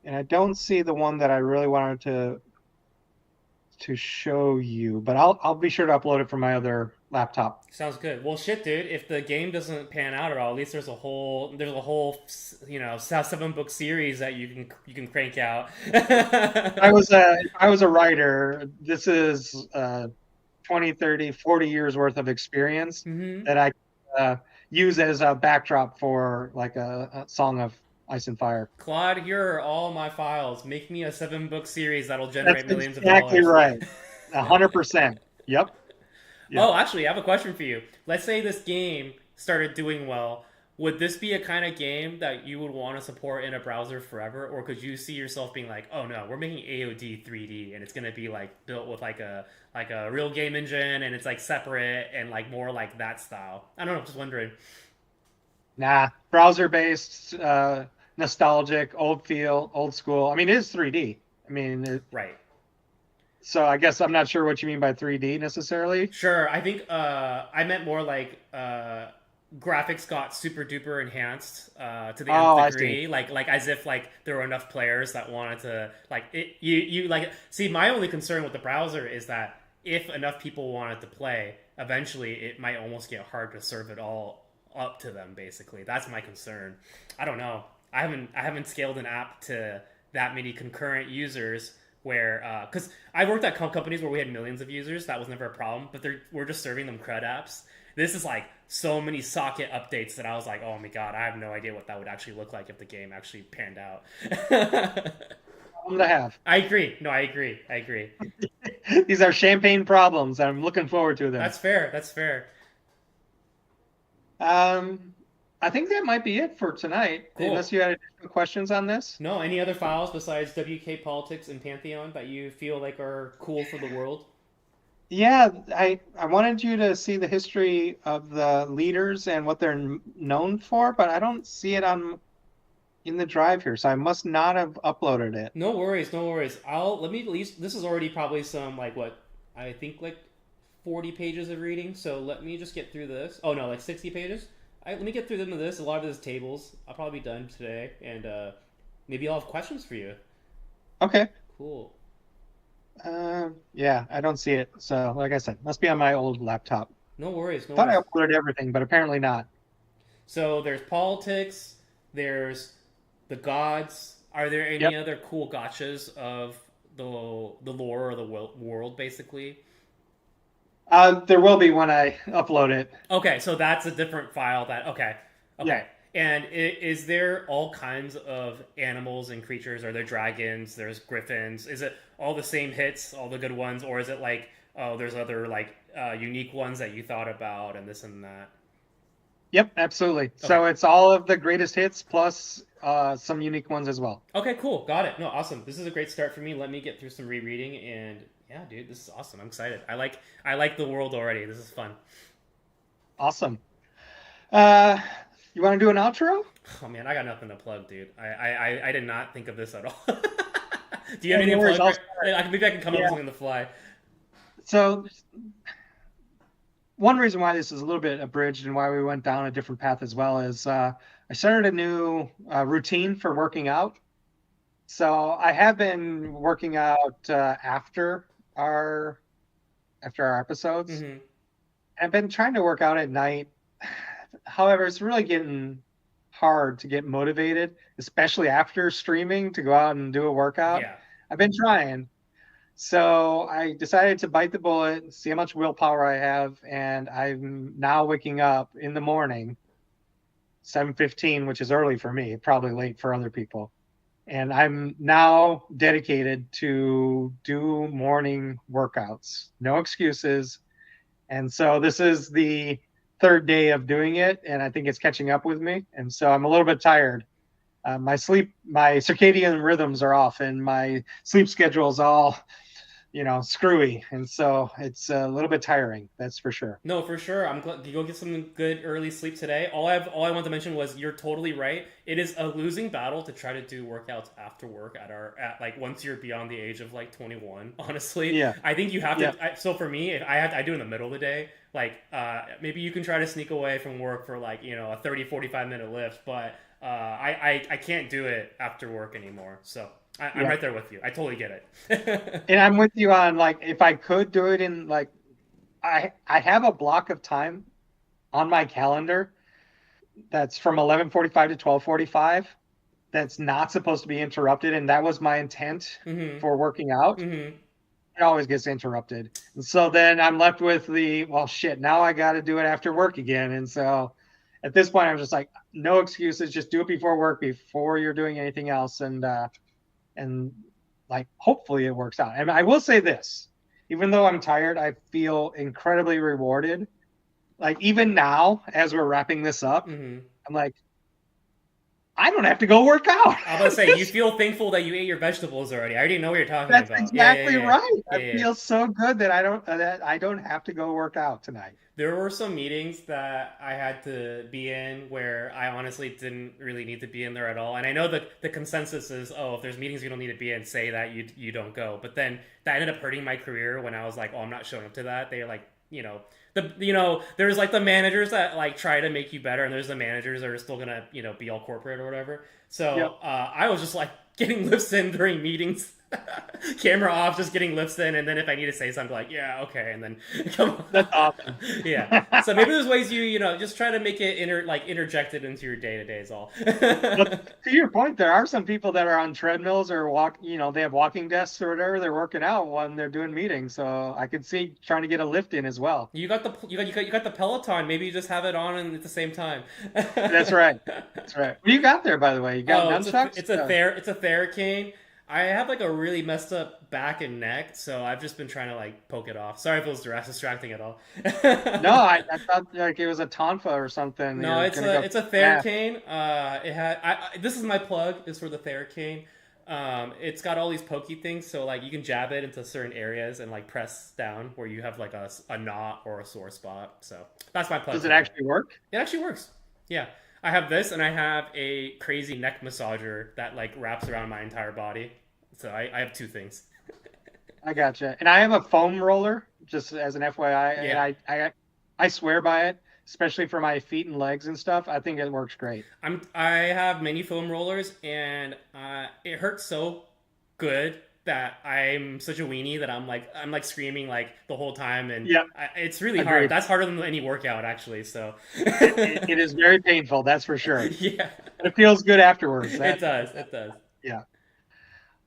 and I don't see the one that I really wanted to show you, but I'll be sure to upload it from my other laptop. Sounds good. Well, shit, dude. If the game doesn't pan out at all, at least there's a whole, 7 book series that you can crank out. If I was a writer, this is 20, 30, 40 years worth of experience Hmm. that I use as a backdrop for like a song of Ice and Fire. Claude, here are all my files. Make me a 7 book series that'll That's generate millions of exactly dollars. right. 100%. Yep. Oh, Yep. actually, I have a question for you. Let's say this game started doing well. Would this be a kind of game that you would want to support in a browser forever, or could you see yourself being like, "Oh no, we're making AOD 3D, and it's gonna be like built with like a real game engine, and it's like separate and like more like that style"? I don't know. Just wondering. Nah, browser based, nostalgic, old feel, old school. I mean, it is 3D. I mean, Right. so I guess I'm not sure what you mean by 3D necessarily. Sure. I think I meant more like graphics got super duper enhanced to the nth Oh, I see. degree, like as if like there were enough players that wanted to like it. You like see. My only concern with the browser is that if enough people wanted to play, eventually it might almost get hard to serve it all up to them. Basically, that's my concern. I don't know. I haven't scaled an app to that many concurrent users where because I worked at companies where we had millions of users, that was never a problem, but we're just serving them cred apps. This is like so many socket updates that I was like, oh my god, I have no idea what that would actually look like if the game actually panned out. Problem to have. I agree. No, I agree. I agree. These are champagne problems. I'm looking forward to them. That's fair. That's fair. Um, I think that might be it for tonight, Cool. unless you had additional questions on this. No, any other files besides WK Politics and Pantheon that you feel like are cool for the world? Yeah, I wanted you to see the history of the leaders and what they're known for, but I don't see it on in the drive here, so I must not have uploaded it. No worries, no worries. I'll let me at least. This is already probably some like what I think like 40 pages of reading. So let me just get through this. Oh no, like 60 pages. Let me get through them of this. A lot of this tables. I'll probably be done today, and maybe I'll have questions for you. Okay. Cool. Yeah, I don't see it. So, like I said, must be on my old laptop. No worries, no Thought I worries. uploaded everything, but apparently not. So there's politics. There's the gods. Are there any Yep. other cool gotchas of the lore or the world, basically? There will be when I upload it. Okay, so that's a different file. That okay, Yeah. okay. And is there all kinds of animals and creatures? Are there dragons? There's griffins. Is it all the same hits, all the good ones, or is it like oh, there's other like unique ones that you thought about and this and that? Yep, absolutely. Okay, So it's all of the greatest hits plus some unique ones as well. okay, cool, got it. No, awesome. This is a great start for me. Let me get through some rereading and yeah, dude, this is awesome. I'm excited. I like the world already. This is fun. Awesome. Uh, you want to do an outro? Oh man, I got nothing to plug, dude. I did not think of this at all. Do you have Oh, no anything to worries. plug? I'll Maybe I can come up with Yeah. something on the fly. So one reason why this is a little bit abridged and why we went down a different path as well is I started a new routine for working out. So I have been working out our after our episodes. Mm-hmm. I've been trying to work out at night. However, it's really getting hard to get motivated, especially after streaming to go out and do a workout. Yeah. I've been trying. So I decided to bite the bullet, see how much willpower I have, and I'm now waking up in the morning, 7:15, which is early for me, probably late for other people. And I'm now dedicated to do morning workouts. No excuses. And so this is the third day of doing it, and I think it's catching up with me. And so I'm a little bit tired. My circadian rhythms are off, and my sleep schedule is all, screwy. And so it's a little bit tiring, that's for sure. No, for sure. I'm glad you go get some good early sleep today. All I want to mention was you're totally right. It is a losing battle to try to do workouts after work at like once you're beyond the age of like 21. Honestly, Yeah, I think you have yeah, to. So for me, if I do it in the middle of the day. Like maybe you can try to sneak away from work for like a 30-45 minute lift, but I can't do it after work anymore. So I'm yeah. right there with you. I totally get it. And I'm with you on, like, if I could do it in, like, I have a block of time on my calendar that's from 11:45 to 12:45 that's not supposed to be interrupted, and that was my intent hmm for working out. hmm It always gets interrupted. And so then I'm left with well, shit, now I got to do it after work again. And so at this point, I'm just like, no excuses. Just do it before work, before you're doing anything else. And like, hopefully it works out. And I will say this, even though I'm tired, I feel incredibly rewarded. Like, even now, as we're wrapping this up, hmm I'm like, I don't have to go work out. I was about to say, you feel thankful that you ate your vegetables already. I already know what you're talking That's about. Yeah, yeah, exactly yeah, right. yeah, I yeah. feel so good that I don't have to go work out tonight. There were some meetings that I had to be in where I honestly didn't really need to be in there at all. And I know that the consensus is, oh, if there's meetings you don't need to be in, say that you don't go. But then that ended up hurting my career when I was like, oh, I'm not showing up to that. They're like, there's like the managers that like try to make you better, and there's the managers that are still gonna be all corporate or whatever. So Yep. I was just like getting lifts in during meetings. Camera off, just getting lifts in, and then if I need to say something, like yeah, okay, and then come on. That's awesome. Yeah. So maybe there's ways just try to make it interjected into your day to day is all. But to your point, there are some people that are on treadmills or they have walking desks or whatever. They're working out when they're doing meetings. So I could see trying to get a lift in as well. You got the Peloton. Maybe you just have it on and at the same time. That's right. That's right. What do you got there, by the way? You got Oh, nunchucks? it's a Theracane. I have like a really messed up back and neck, so I've just been trying to like poke it off. Sorry if it was distracting at all. No, I thought like it was a tonfa or something. No, You're gonna go. it's a Yeah. Theracane. This is my plug is for the Theracane. It's got all these pokey things, so like you can jab it into certain areas and like press down where you have like a knot or a sore spot. So that's my plug Does it today. actually work? It actually works. Yeah. I have this and I have a crazy neck massager that like wraps around my entire body. So I have two things. I gotcha. And I have a foam roller, just as an FYI, and Yeah. I swear by it, especially for my feet and legs and stuff. I think it works great. I have many foam rollers and it hurts so good that I'm such a weenie that I'm like screaming like the whole time and Yeah, it's really hard. agreed. That's harder than any workout actually. So It is very painful, that's for sure. yeah, But it feels good afterwards. it does. It does. Yeah.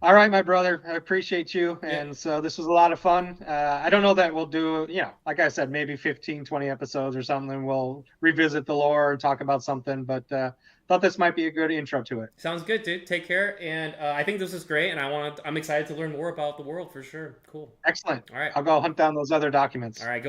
All right, my brother. I appreciate you. Yeah, And so this was a lot of fun. I don't know that we'll do, like I said, maybe 15, 20 episodes or something. We'll revisit the lore and talk about something, but thought this might be a good intro to it. sounds good, dude. Take care, and I think this is great, and I'm excited to learn more about the world for sure. Cool. Excellent. All right, I'll go hunt down those other all documents. right. Go